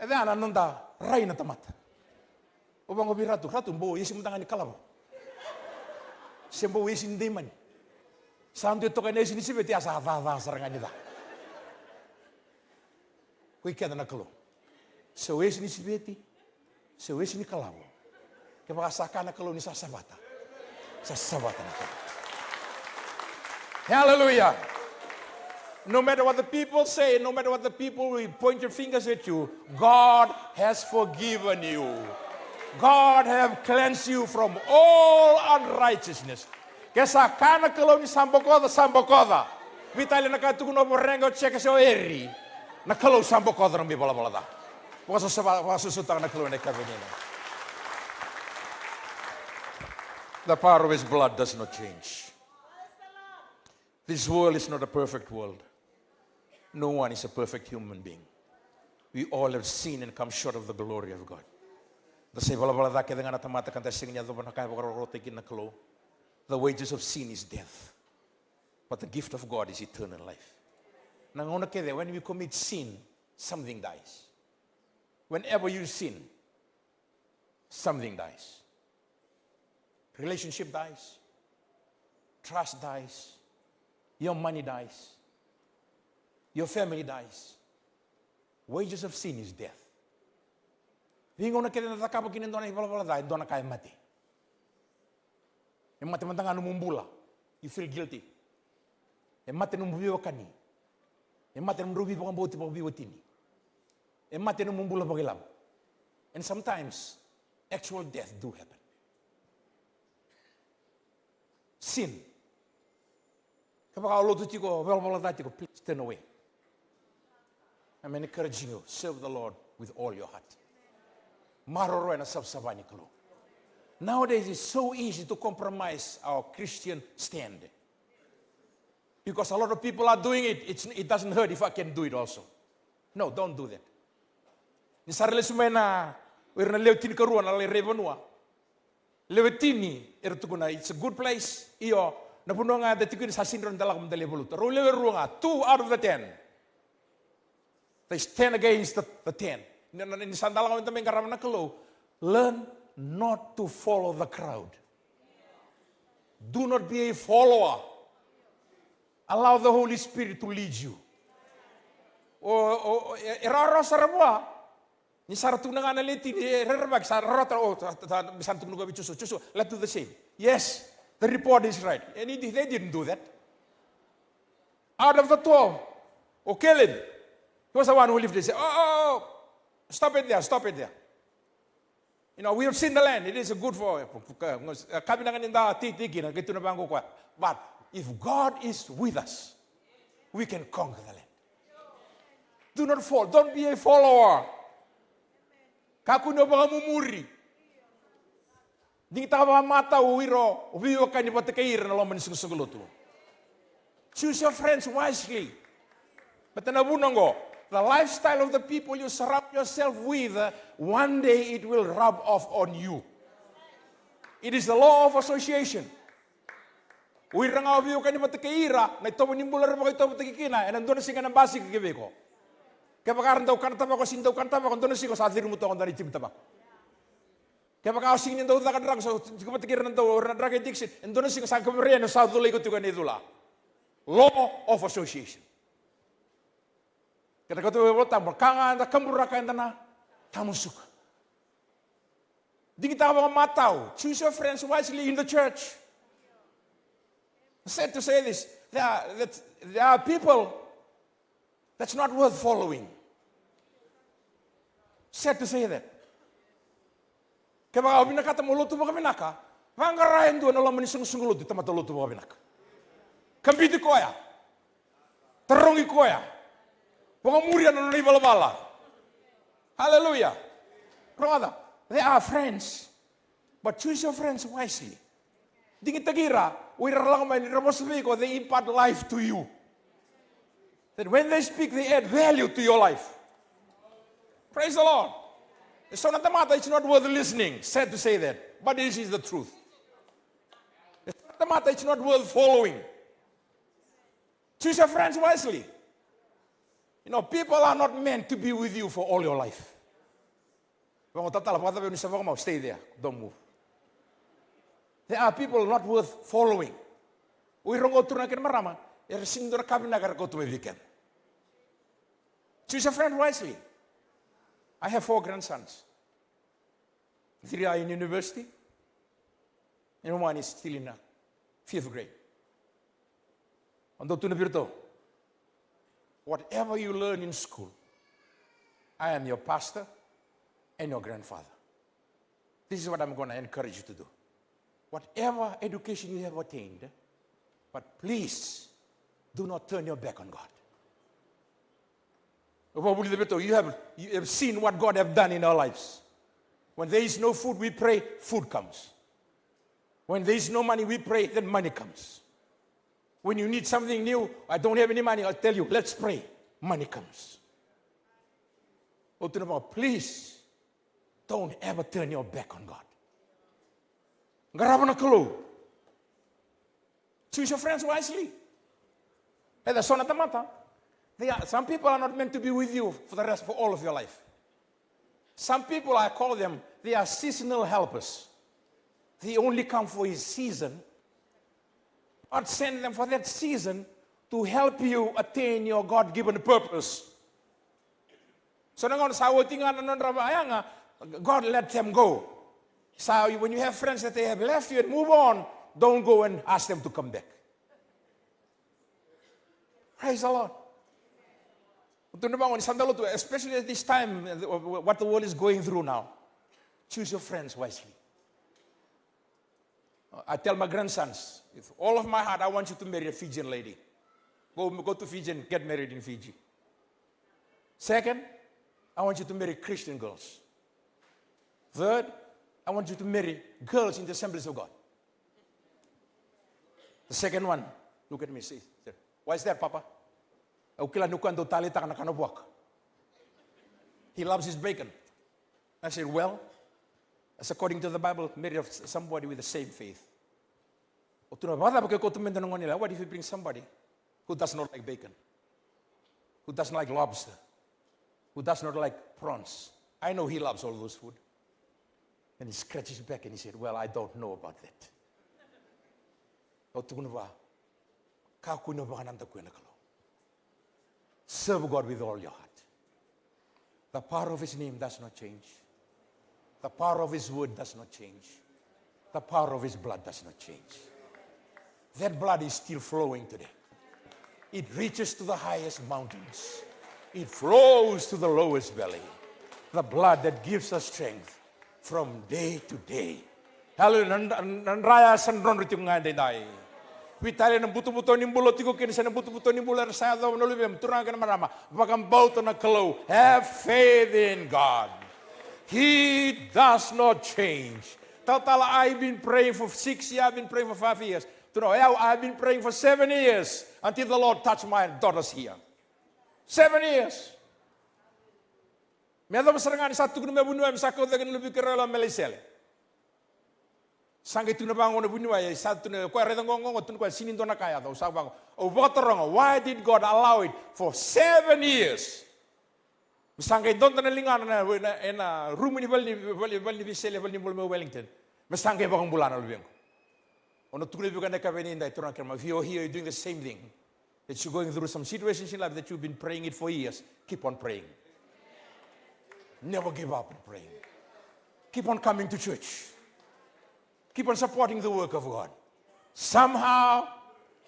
Ede ana nonda rai na tamat. Obang obi ratu mbo yesim tangani kalabo. Sembo yesim deman. Sandu to kanesi ni sibeti asa sarangani da. Kui keda na kalo. So yesim ni sibeti. So yesim ni kalabo. Ke baka sakana kalo ni sasabata. Sasabata na kalo. Hallelujah. No matter what the people say, no matter what the people will point your fingers at you, God has forgiven you. God have cleansed you from all unrighteousness. Kesa kana kalau ni sambokoda. Vitali nakatukuno borengo cheka so eri. Na kalau sambokoda ng bala da. Waso sutang na kalau na kabenina. The power of his blood does not change. This world is not a perfect world. No one is a perfect human being. We all have sinned and come short of the glory of God. The wages of sin is death, but the gift of God is eternal life. When we commit sin, something dies. Whenever you sin, something dies. Relationship dies. Trust dies. Your money dies. Your family dies. Wages of sin is death. Vingo kaya natakapa kinindona ibala dai dona kaya mati. E mati mantanga numumbula. You feel guilty. E mati numbubiwa kani. E mati numrubi pangamboti pangbiwa tini. E mati numumbula pagilam. And sometimes actual death do happen. Sin. Kapag aulo tutiko, bala datiko, please turn away. I'm encouraging you, serve the Lord with all your heart. Maroro na sabsabani kalo. Nowadays it's so easy to compromise our Christian stand. Because a lot of people are doing it. It doesn't hurt if I can do it also. No, don't do that. Ni sarele sumena wirna lewtini karuan ala revenua. Lewtini ertukuna, it's a good place. Iyo na puno nga datikin sa sinron dalak mdale voluta. Ro lewerunga 2 out of the 10. They stand against the 10. Learn not to follow the crowd. Do not be a follower. Allow the Holy Spirit to lead you. Let's do the same. Yes, the report is right. And they didn't do that. Out of the 12, Caleb, he was the one who lived there. Said, stop it there. You know, we have seen the land. It is good for. But if God is with us, we can conquer the land. Do not fall. Don't be a follower. Kakuno pangamumuri. Di tawa mata uwiro uwiyo kanipatikair na loman sungsuguloto. Choose your friends wisely. But the lifestyle of the people you surround yourself with, one day it will rub off on you. It is the law of association. Uwira nga uwiyo kanipatikaira na ito manimbula rin mga ito patikikina and andun na singa ng basi kikibiko. Kaya pakaran daw kan tabako sin daw kan tabako doon siko sa atir mo to dari tim tabako. Kaya pakaw singin daw ta kadrag so kapatikiran daw or drug addiction doon siko sa kamerian sa tulay ko tukan idula. Law of association. Kaya kato wala kanga da kambura ka na tamusuka. Di kita mga mataw. Choose your friends wisely in the church. I said to say this. There are people that's not worth following. Sad to say that. Kaya mga binakata mo luto mo kami naka, pangarayan doon alam mo ni sungsungulo di tamata luto mo kami naka. Kambiti ko ya. Tarongi ko ya. Pangamurian na nalibala-bala. Hallelujah. Brother, they are friends. But choose your friends wisely. Di kita kira, lang man, they impart life to you. That when they speak, they add value to your life. Praise the Lord. So it's not worth listening. Sad to say that. But this is the truth. It's not worth following. Choose your friends wisely. You know, people are not meant to be with you for all your life. Stay there. Don't move. There are people not worth following. Choose a friend wisely. I have 4 grandsons. 3 are in university, and 1 is still in 5th grade. Whatever you learn in school, I am your pastor and your grandfather. This is what I'm going to encourage you to do. Whatever education you have attained, but please do not turn your back on God. You have seen what God has done in our lives. When there is no food, we pray, food comes. When there is no money, we pray, then money comes. When you need something new, I don't have any money, I'll tell you, let's pray. Money comes. Please, don't ever turn your back on God. Choose your friends wisely. Some people are not meant to be with you for all of your life. Some people, I call them, they are seasonal helpers. They only come for a season. God send them for that season to help you attain your God-given purpose. So God let them go. So when you have friends that they have left you and move on, don't go and ask them to come back. Praise the Lord. Especially at this time, what the world is going through now. Choose your friends wisely. I tell my grandsons, with all of my heart, I want you to marry a Fijian lady. Go to Fiji and get married in Fiji. Second, I want you to marry Christian girls. Third, I want you to marry girls in the Assemblies of God. The second one, look at me, say, why is that, Papa? He loves his bacon. I said, well, as according to the Bible, marry somebody with the same faith. What if you bring somebody who does not like bacon? Who doesn't like lobster? Who does not like prawns? I know he loves all those food. And he scratches his back and he said, well, I don't know about that. Serve God with all your heart. The power of his name does not change. The power of his word does not change. The power of his blood does not change. That blood is still flowing today. It reaches to the highest mountains. It flows to the lowest valley. The blood that gives us strength from day to day. Hallelujah. Vitali ng buto-buto ni bulo tigo kin sa buto-buto ni bulo sa daw no libem turang kan marama bakang bauto na kalo. Have faith in God. He does not change. Totala, I've been praying for 6 years, I've been praying for 5 years. I've been praying for 7 years until the Lord touched my daughters here. 7 years. Medo masarangan satu guna bunuh sakau dengan lebih kerala Malaysia. Sangkai tu nabangon bunuh ay satu na kau retang ngong tu kau sini tu nak kaya tau sabang. Oh what wrong? Why did God allow it for 7 years? Mesangkai don tan lingan na room ni valni visele valni bolme Wellington. Mesangkai bakang bulan lebih. Ono tukule bukan nak kawin indai turang kerma. If you're here, you're doing the same thing. That you're going through some situations in life that you've been praying it for years. Keep on praying. Never give up in praying. Keep on coming to church. Keep on supporting the work of God. Somehow,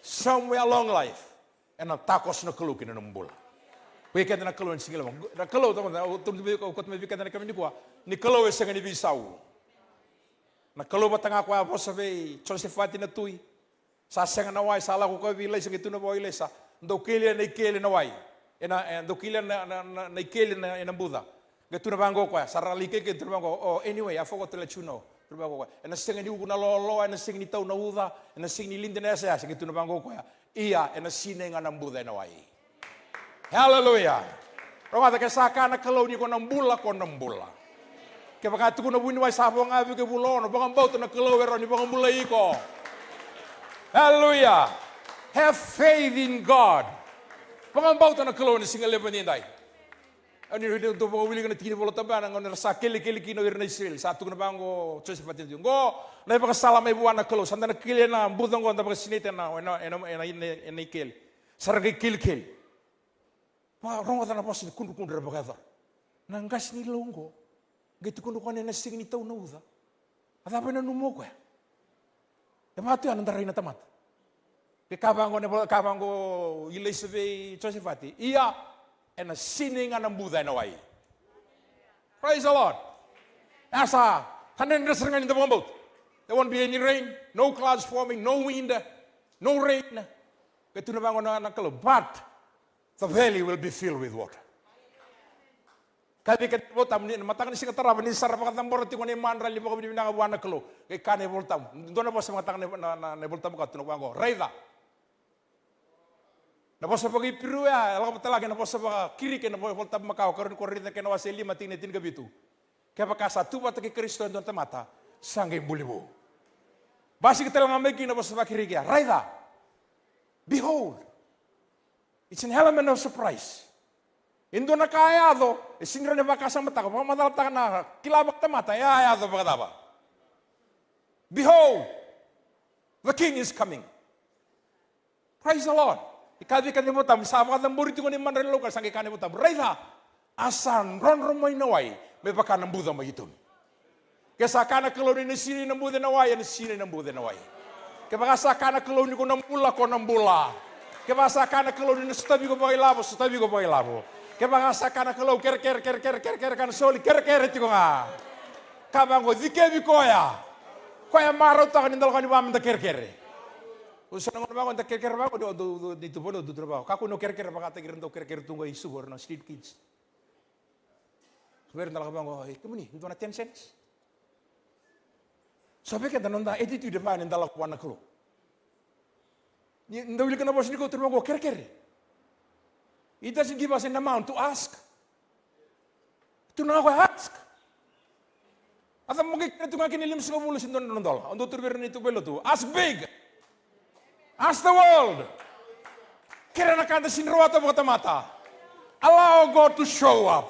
somewhere along life, and ang takos na kalu kinanambula. Kaya kaya na kalu ang singil mo. Na kalu, kot may bigyan na kami ni kuha, ni kalu ay sangan ibisaw. Na kalu batang ako po sabi, Joseph na tuy, sa sangan naway, sa ala ko kabilay, sa ito na po ilay sa, do kili na ikili naway, do kili na ikili na inambuda. Gato na banggo ko, sarali kay gato na banggo, oh anyway, I forgot to let you know. And sing ni ugo na lolo, and sing ni tao na uda, and sing ni linda na siya, sige tuna banggo ko ya. Iya, and sine nga ng buda na wai. Hallelujah. Roma ta kasaka na kalaw ni ko ng bula ko ng bula. Kaya baka ko na bunuway sa abong abi ke bulono, baka bauto na kalaw ero ni baka bulay ko. Hallelujah. Have faith in God. Baka bauto na kalaw ni singa leban inday. Ano yung ito po wili ka na tingin po taban ang sa kili kino na Israel sa ato na bango Joseph patin yung go na ipakasala may buwan na kalo sanda na kili na budong ko na pagkasinita na ena kili saragay kili ma rongo na po sin kundu ra bagada nang gas ni longo gitu kundu ko na sing ni taw na uda ada pa na numo ko ya matu an ndaray na tamat ke kabango ilay sabi Joseph pati iya and a sinning and a Buddha in a way. Praise the Lord. Asa, kanan in the boat. There won't be any rain, no clouds forming, no wind, no rain. But the valley will be filled with water. Kaya kita voltam ni matakan si katara ni sarap katambor ti ko ni manra limo ko binakabuan na kalo. Kay kane voltam. Doon na po sa matakan na voltam ko tunog ko. Raida. Napos sa pag-ipiru ya, alam ko talaga napos sa kiri kaya napos voltam Macau karon ko rin na kaya nawasili matin gabitu. Kaya pagkasa tuwa ta kay Kristo doon tamata sanggay bulibo. Basi kita lang may kinapos sa kiri kaya. Raida. Behold. It's an element of surprise. Indo na kayado, sinira na bakasang mata ko, mamadalap na kilabak tamata, ayado ba? Behold, the King is coming. Praise the Lord. Ikabi ka ni mo tam, sama ka ng buriti ko ni Mandarin Local, sang ikaw ni mo tam, Reza, asan, ron may naway, may baka ng Buddha mo itun. Kaya sa ka na kalawin ni sini ng Buddha naway, yan sini ng Buddha naway. Kaya baka sa ka na kalawin ko ng bula. Kaya baka sa ka na kalawin ni sutabi ko pakilabo. Kaya baka sa ka na kalaw, ker kan soli, ker ito ko nga. Kabang ko, di kebi ko ya. Kaya maraw ta kanindal ka ni waman da ker. Usa nang ba ko da ker ba ko dito po do trabaho. Kako no ker ba ka tagiran do ker tungo isugor na street kids. Meron talaga bang ko, ito mo ni, ito na 10 cents. Sabi ka danon da attitude ba ni dalak wan na kalo. Ni ndawili ka na boss ni ko trabaho ker. It doesn't give us an amount to ask. To know how to ask. At ang mga kaya kinilim sa kabulo sindoon ng dola. Ang tuturbir nito belo to. Ask big. Ask the world. Kira na kanda sinruwata mga tamata. Allow God to show up.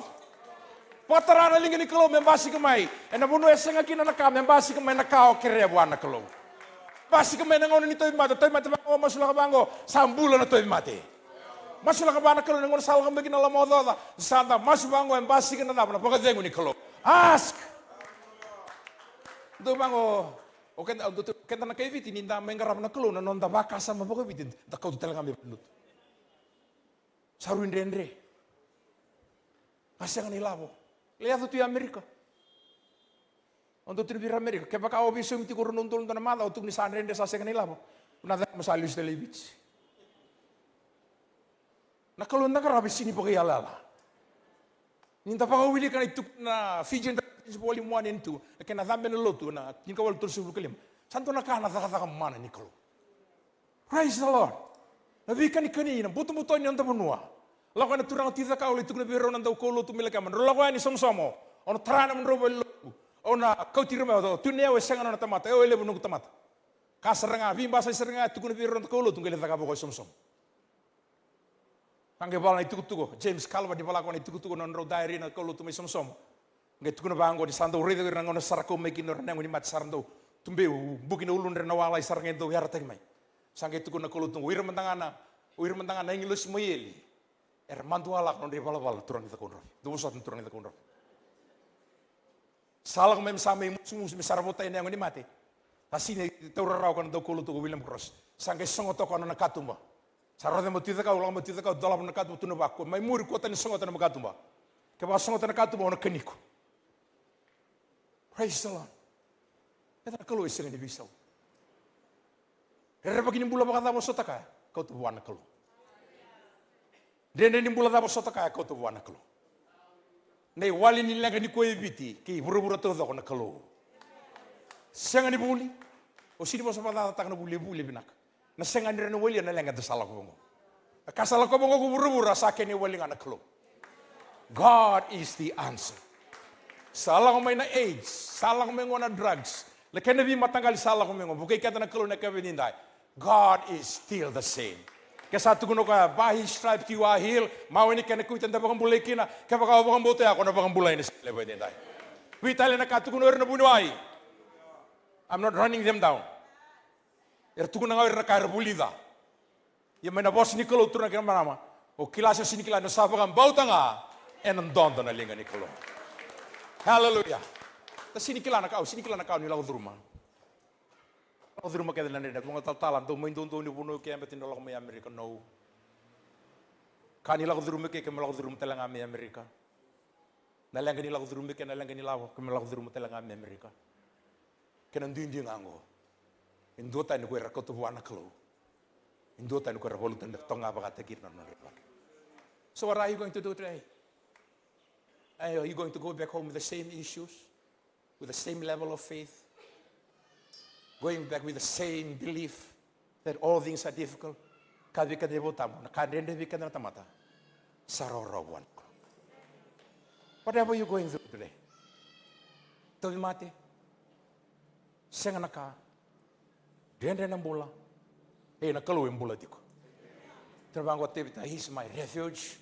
Patarana linga ni kalo membasi kamay. E nabuno esa nga kinanaka membasi kamay nakao kire buwan na kalo. Basi kamay nangono ni toy mata masula ka bango sambulo na toy mate. Masula ka ba na kalo nangon sal kang begin alam mo doda. Santa mas bango embasi ka na dapat na pagkadengo ni kalo. Ask. Do bango okay kenta na kay bitin inda mengarap na kalo na nonda baka sama bago bitin takaw talaga may pandut. Saruin rendre. Asya nga nilabo. Lihat tu Amerika. Untuk tribir Amerika. Kaya baka obiso miti ko runundol na mata utuk ni San Rende sa asya nga nilabo. Unada masalis na libits. Nakalun na karabi sini po kaya lala. Ninta pa kawili ka na ituk na Fiji and volume 1 and 2. Kaya nadambe na loto na kinkawal tursul kalim. Santo na ka nakakata mana ni kalo. Praise the Lord. Nabi ka ni kanina. Buto-buto niya ang tapunua. Lako na turang tita ka ulit. Tuk na biro ng daw kolo tumilakaman. Lako yan isong-somo. Ono tarana man robo lo. Ono kautirma o tunya we senga na tamata. E ele bunung tamata. Kasaranga bimba sa saranga tuk na biro ng kolo tung kelita ka po isong-somo. Angge bala itu James Calvary di bala ko itu non ro diary na ko lutu som. Nge tuku na bango di sando rede na ngono sarako mekin no nango ni mat sarndo. Tumbe bukin ulun re na wala sarngen do yar tag mai. Sangge tuku na ko lutu wir mentangana ingilus moyeli. Mantu alak non di bala turun kita konro. Do sat turun kita konro. Salah mem same musus misarabota ini ngoni mate. Asine tawra raw kan do ko lutu William Cross. Sangge songo to kono na katumba. Sarode mo tita ka ulang mo tita ka dolap na katumba tunu bakko. Mai muri ko tan songo tan katumba. Ke ba songo tan katumba ono keniko. Praise the Lord. Eta kalau iseng ni bisa. Herre begini bula bakata mo sotaka, kau tu buana kalau. Dene ni bula da sotaka kau tu buana kalau. Nei wali ni laga ni ko ebiti, ki buru-buru to da kona kalau. Senga ni buli. O sini mo sapata tak na buli binak. Na senga ni reno wali na lenga de sala ko bongo. Kasala ko bongo ko buru-buru asake ni wali ngana kalau. God is the answer. Salah ko may na AIDS, salah ko may na drugs. Lekin nabi matanggal salah ko may bukai kata na kalau na kabenindai. God is still the same. Kaya satu kuno ka by His stripes you are healed. Mau ini kena kuitan tapang bulay kina. Kaya baka bakang bote ako na bakang bulay ni sila benindai. Witali na katu kuno na bunuai. I'm not running them down. Ertu kuno nga kaya bulida. Yung may na boss ni kalau turun kaya marama. O kilasyo sinikila no sapa kang bauta nga. En dondo na linga ni kalau. Hallelujah. Tas sinikila na kau nila ko rumah. Ako rumah kaya nila nila. Mga taltalan to mo indon ni puno kaya betin nila ko may Amerika no. Kanila ko rumah kaya kamala ko rumah talang may Amerika. Nalang nila ko rumah kaya nalang nila ko kamala ko rumah talang may Amerika. Kaya nandun ango. Indota ni ko rakot to buana klo. Indota ni ko ravolutan tonga bakatakit na naripak. So what are you going to do today? Are you going to go back home with the same issues? With the same level of faith? Going back with the same belief that all things are difficult? Kabi ka debotamu, nakadende vi ka na tamata. Sarorowan. Whatever you're going through today. Tobi mate. Senga naka. Dende ng bola. Nakalu yung bola diko. Trabango tibita, He is my refuge.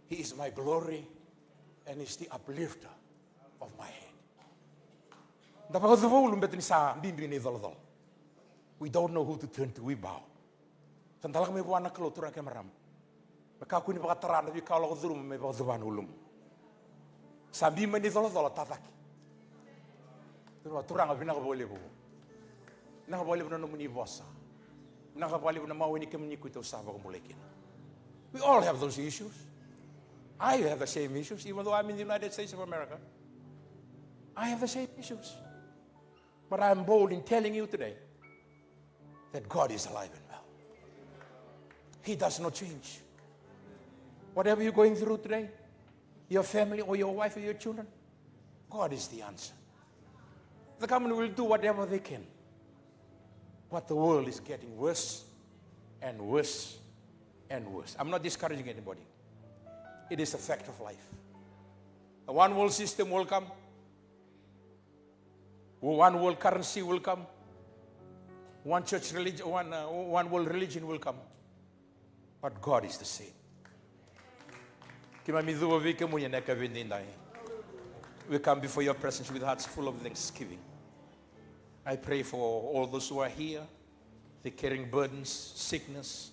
He is my glory. And He's the uplifter of my head. We don't know who to turn to, we bow. Sandala kami buwan na kalotura kay maram. Makaku ni pakatarana vi kala ko durum may pakaduban ulum. Sabi man ni dolo tataki. Pero turang abi nakabole po. Nakabole po na muni bossa. Nakabole po na mawini kami ni kuito sa ko mulekin. We all have those issues. I have the same issues, even though I'm in the United States of America. I have the same issues. But I'm bold in telling you today that God is alive and well. He does not change. Whatever you're going through today, your family or your wife or your children, God is the answer. The government will do whatever they can. But the world is getting worse and worse and worse. I'm not discouraging anybody. It is a fact of life. A one world system will come. One world currency will come. One church religion, one world religion will come. But God is the same. We come before your presence with hearts full of thanksgiving. I pray for all those who are here, they're carrying burdens, sickness,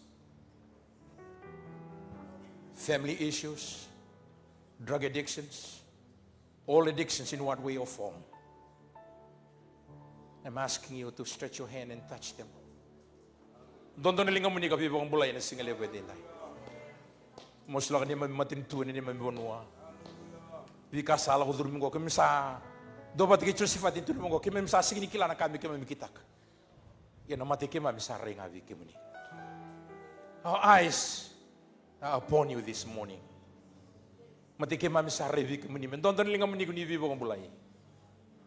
family issues, drug addictions, all addictions in one way or form. I'm asking you to stretch your hand and touch them. Dondo na linga mo ni kapi bang bulay na singale pwede na. Mosla ka ni matintuan ni mabonwa. Vika sala ko durmi ko kemsa. Dobat ki chosifat itu mo ko kemsa sigini kilana kami kemikitak. Ya na mate kema bisa renga vike muni. Our eyes are upon you this morning. Mate kema bisa revike muni. Dondo na linga mo ni kuni vivo bang bulay.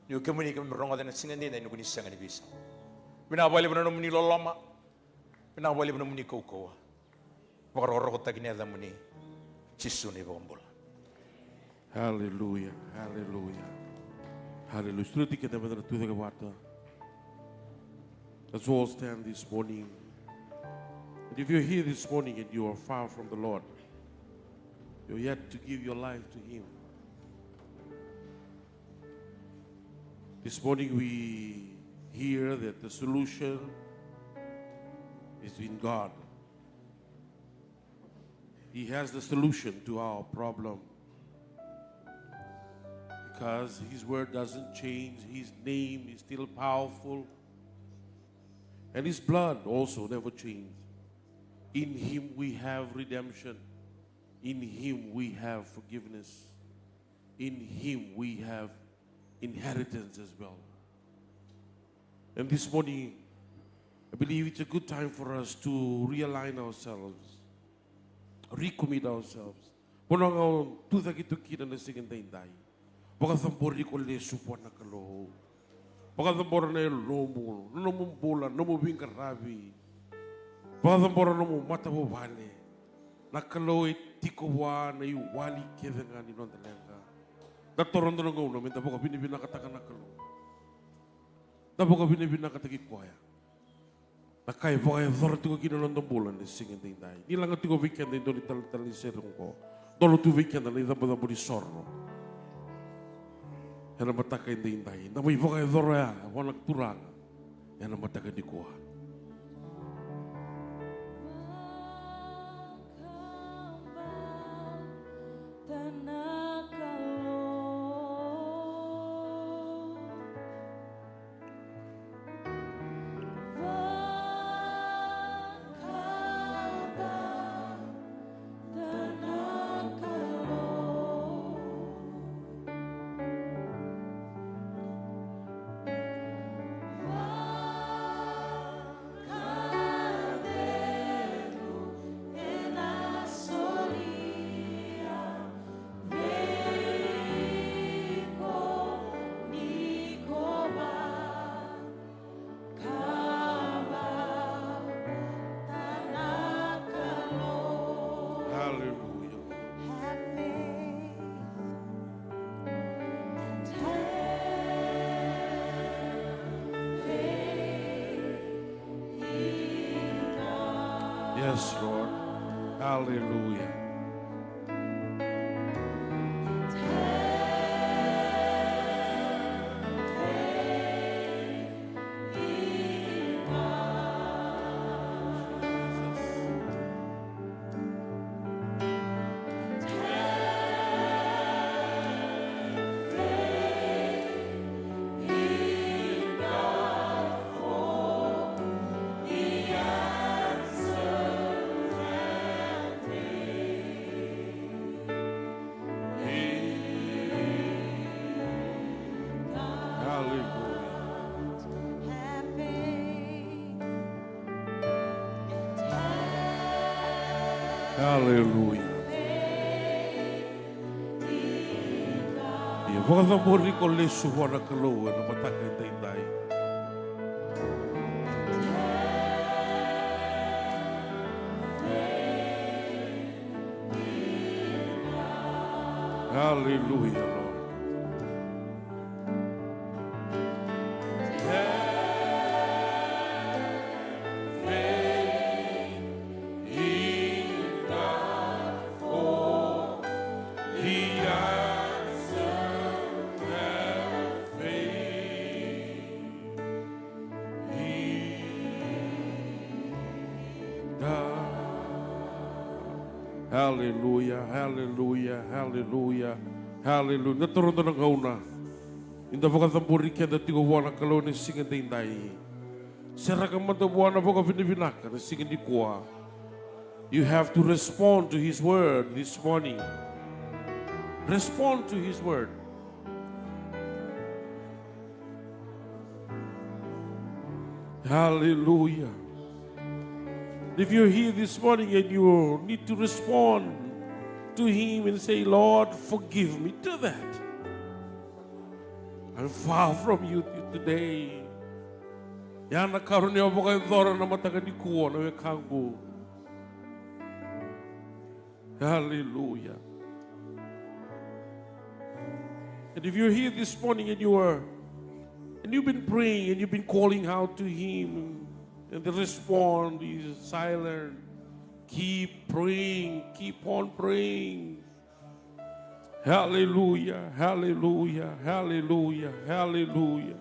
Yung kemuni kami merongo dan singan din na yung kunisang ni bisa. Binabali mo na muni loloma. Binabali mo na muni kaukawa. Makaroro ko tagineda muni. Chisu ni bombol. Hallelujah, hallelujah, hallelujah. Struti kita benar tuh ke water. Let's all stand this morning. And if you're here this morning and you are far from the Lord, You're yet to give your life to Him. This morning we hear that the solution is in God. He has the solution to our problem. Because His word doesn't change. His name is still powerful. And His blood also never changed. In Him we have redemption. In Him we have forgiveness. In Him we have inheritance as well. And this morning, I believe it's a good time for us to realign ourselves, recommit ourselves. Ponang tu kita kita na sigintay. Baka tambori ko le supon na kalo. Baka tambora na lomo, lomo bola, lomo bingkarabi. Baka tambora lomo mata mo bale. Nakalo itiko wa na iwali kaya nga ni non talenga. Datoron na ngo no, minta baka binibina katakan nakalo. Dapat binibina katagi kuaya. Nakai baka thor tiko kinalon bulan ni sigintay. Nilang tiko weekend ito ni taliserong ko. Dolo tu weekend na ida pada budi sorno. Yang nak matak inday. Namun ibu kaya dora, wanak turang. Yang nak matak di kuah. Yes, Lord. Hallelujah. Hallelujah. Ya, baka tambori ko le suwa na kaloa na matakay tayo. Hallelujah, Lord. Hallelujah, hallelujah, hallelujah, hallelujah. Naturun na ng kauna. Inda po katamburi kaya dati ko wana kalaw ni singin na inday. Sira ka matabuana po ka pinibinaka na singin di kuha. You have to respond to His word this morning. Respond to His word. Hallelujah. If you're here this morning and you need to respond to Him and say, Lord, forgive me, do that. I'm far from you today. Yan nakaroon niya po kayo dora na matagal ni kuwa na wekanggo. Hallelujah. And if you're here this morning and you've been praying and you've been calling out to Him, and the response is silent. Keep praying. Keep on praying. Hallelujah, hallelujah, hallelujah, hallelujah.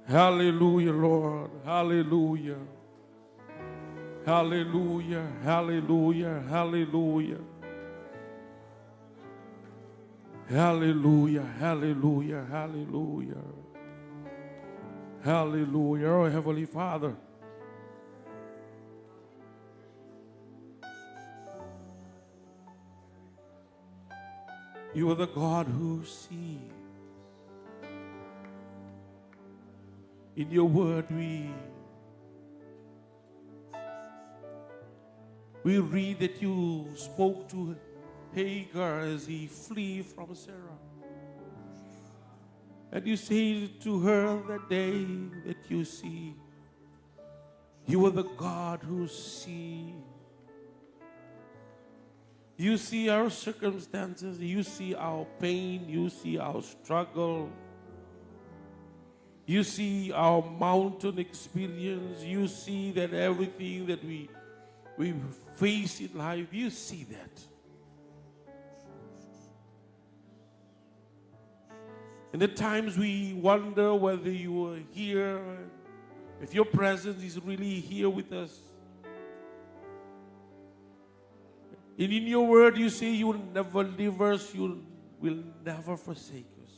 Hallelujah, Lord. Hallelujah. Hallelujah, hallelujah, hallelujah. Hallelujah, hallelujah, hallelujah. Hallelujah. Oh, Heavenly Father. You are the God who sees. In your word we read that you spoke to Hagar as he flee from Sarah. And you say to her that day that you see, you are the God who sees. You see our circumstances, you see our pain, you see our struggle. You see our mountain experience. You see that everything that we face in life, you see that. And at times we wonder whether you are here, if your presence is really here with us. And in your word you say you will never leave us, you will never forsake us.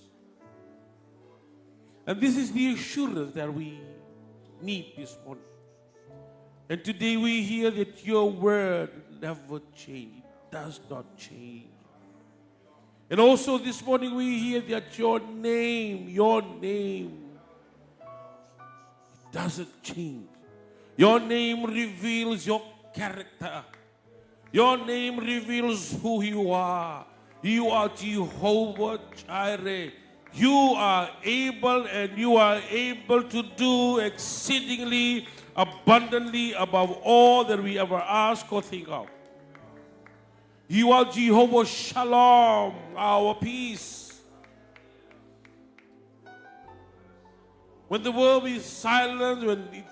And this is the assurance that we need this morning. And today we hear that your word never changes. It does not change. And also this morning we hear that your name, it doesn't change. Your name reveals your character. Your name reveals who you are. You are Jehovah Jireh. You are able, and you are able to do exceedingly abundantly above all that we ever ask or think of. You are Jehovah Shalom, our peace. When the world is silent, when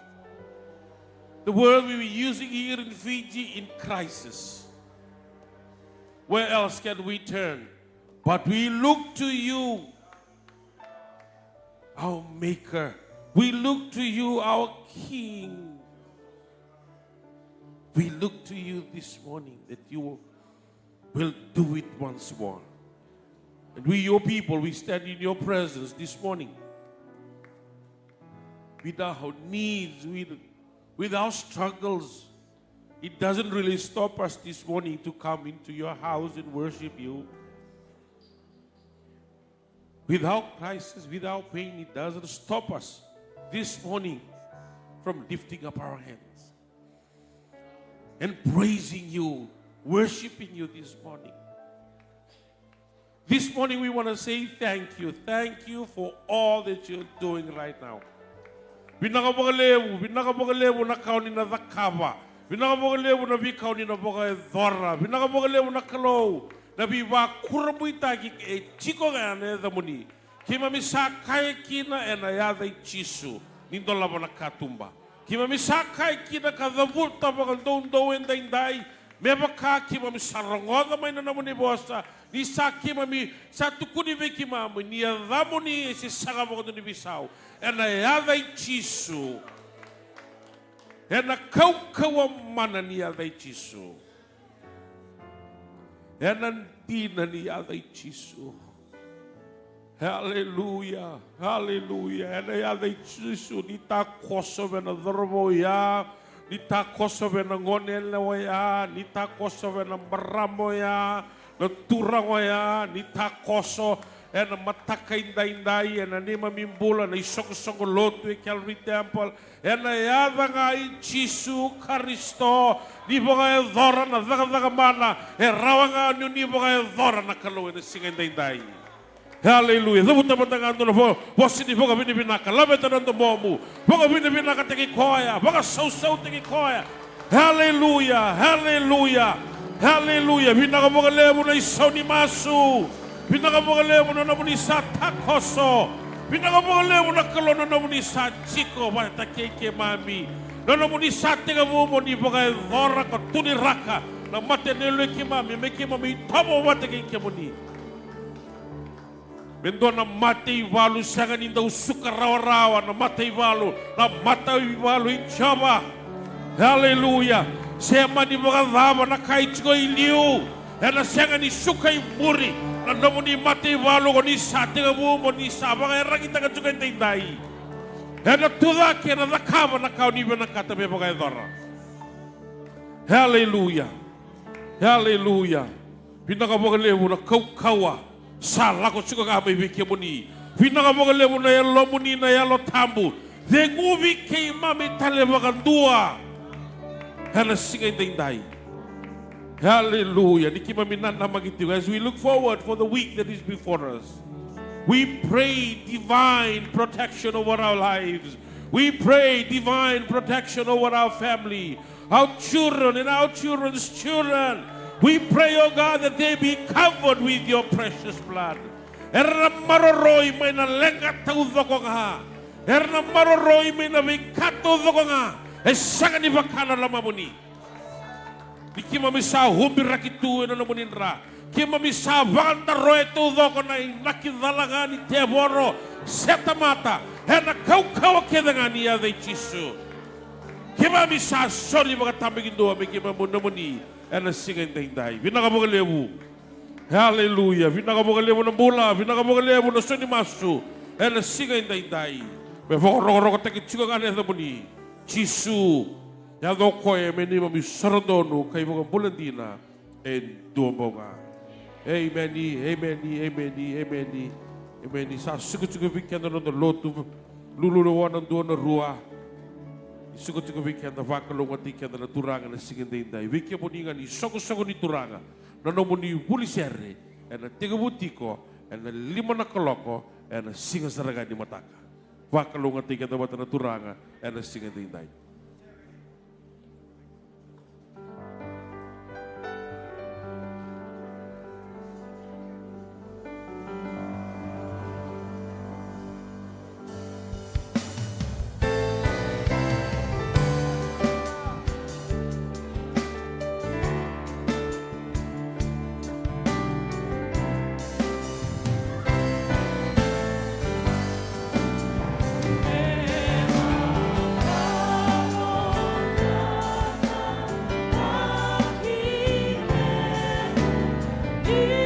the word we were using here in Fiji in crisis, where else can we turn? But we look to you, our Maker. We look to you, our King. We look to you this morning that you will do it once more. And we, your people, we stand in your presence this morning with our needs, with our struggles. It doesn't really stop us this morning to come into your house and worship you. Without crisis, without pain, it doesn't stop us this morning from lifting up our hands and praising you, worshiping you this morning. This morning we want to say thank you. Thank you for all that you're doing right now. Binakabogalebu na kauni na zakava. Binakabogalebu na bikauni na boga dhora. Binakabogalebu na kalo. Nabi wa kurabuita ki e chiko gane da muni. Kima misakai kina ena yada chisu. Nindola bona katumba. Kima misakai kina kadavulta boga dondo enda indai. Mebaka kima misarongoda mai na muni bosa. Ni sakima mi satukuni vekima mu ni adamuni ese saga boga ni bisau. Ena yada chisu. Ena kaukawa mana ni yada chisu. Enantina ni adai chisu. Hallelujah, hallelujah. Ena adai chisu ni ta koso vena dhorbo ya, ni ta koso vena ngonele ya, ni ta koso vena baramo ya, na turango ya, ni ta koso ena mataka indai ena nima mimbula na isoko lotu e Calvary Temple ena yada ngai Chisu Kristo ni boga e dhora na daga mana e rawanga ni boga e dhora na kalo e singa indai. Hallelujah. Zabuta matangando na po wasini boga binibinaka labeta nando momu boga binibinaka teki koya boga sau teki koya. Hallelujah, hallelujah, hallelujah. Binaka boga lebu na isoni masu. Pinakabogalemo na namun isa takoso. Pinakabogalemo na kalo na namun isa chiko wata keke mami. Na namun isa tega mo ni boga dhora ko tuniraka na matenelo ki mami me ki mami tabo wata keke moni. Mendo na Matai walu sangan inda usuka rawa-rawa na Matai walu in Java. Hallelujah. Sema ni mga dhama na kahit ko iliw. Na sangan ni suka muri. Na naman ni Matai walu ko ni sa tinga mo ni sa mga erang kita ka suka inday. Na tuda kaya na nakama na kao ni ba na katabi mga edora. Hallelujah. Hallelujah. Pinakabagalewo na kaukawa. Salah ko suka kami bikin muni. Pinakabagalewo na yalo muni na yalo tambu. Dengubi kay mami talebagan dua. Hana singa inday. Hallelujah. Niki mami nana magitiu. As we look forward for the week that is before us, we pray divine protection over our lives. We pray divine protection over our family, our children and our children's children. We pray, oh God, that they be covered with your precious blood. Erna maroroi may na lengat taudoko nga. Erna maroroi may na wikato doko nga. Esanga ni bakana lamamuni. Di kima misa humbirakitu na namuninra. Kima misa bakanta roeto doko na inakidalaga ni teboro setamata. Erna kau kedangan niya de chisu. Kima misa soli magatamigin doa may kima munamuni. And a singing thing die. Vinagabogalewu. Hallelujah. Vinagabogalewu na bula. Vinagabogalewu na sunimasu. And a singing thing die. Before Roko take it to the money. Chisu. Yadoko, many of you Saradonu, Kaivoga Bulandina, and Duoboga. Amen. Amen. Amen. Amen. Amen. Sa sukutuku weekend on the Lord to Lulu one and Dona Rua. Suko tuko weekend na vakalong at ikan na turanga na singin din day. Weekend mo nga ni soko ni turanga. Na mo ni pulisere. E na tiga butiko. E na lima na kaloko. E na singa saraga ni mataka. Vakalong at ikan na turanga. E na singin din day. He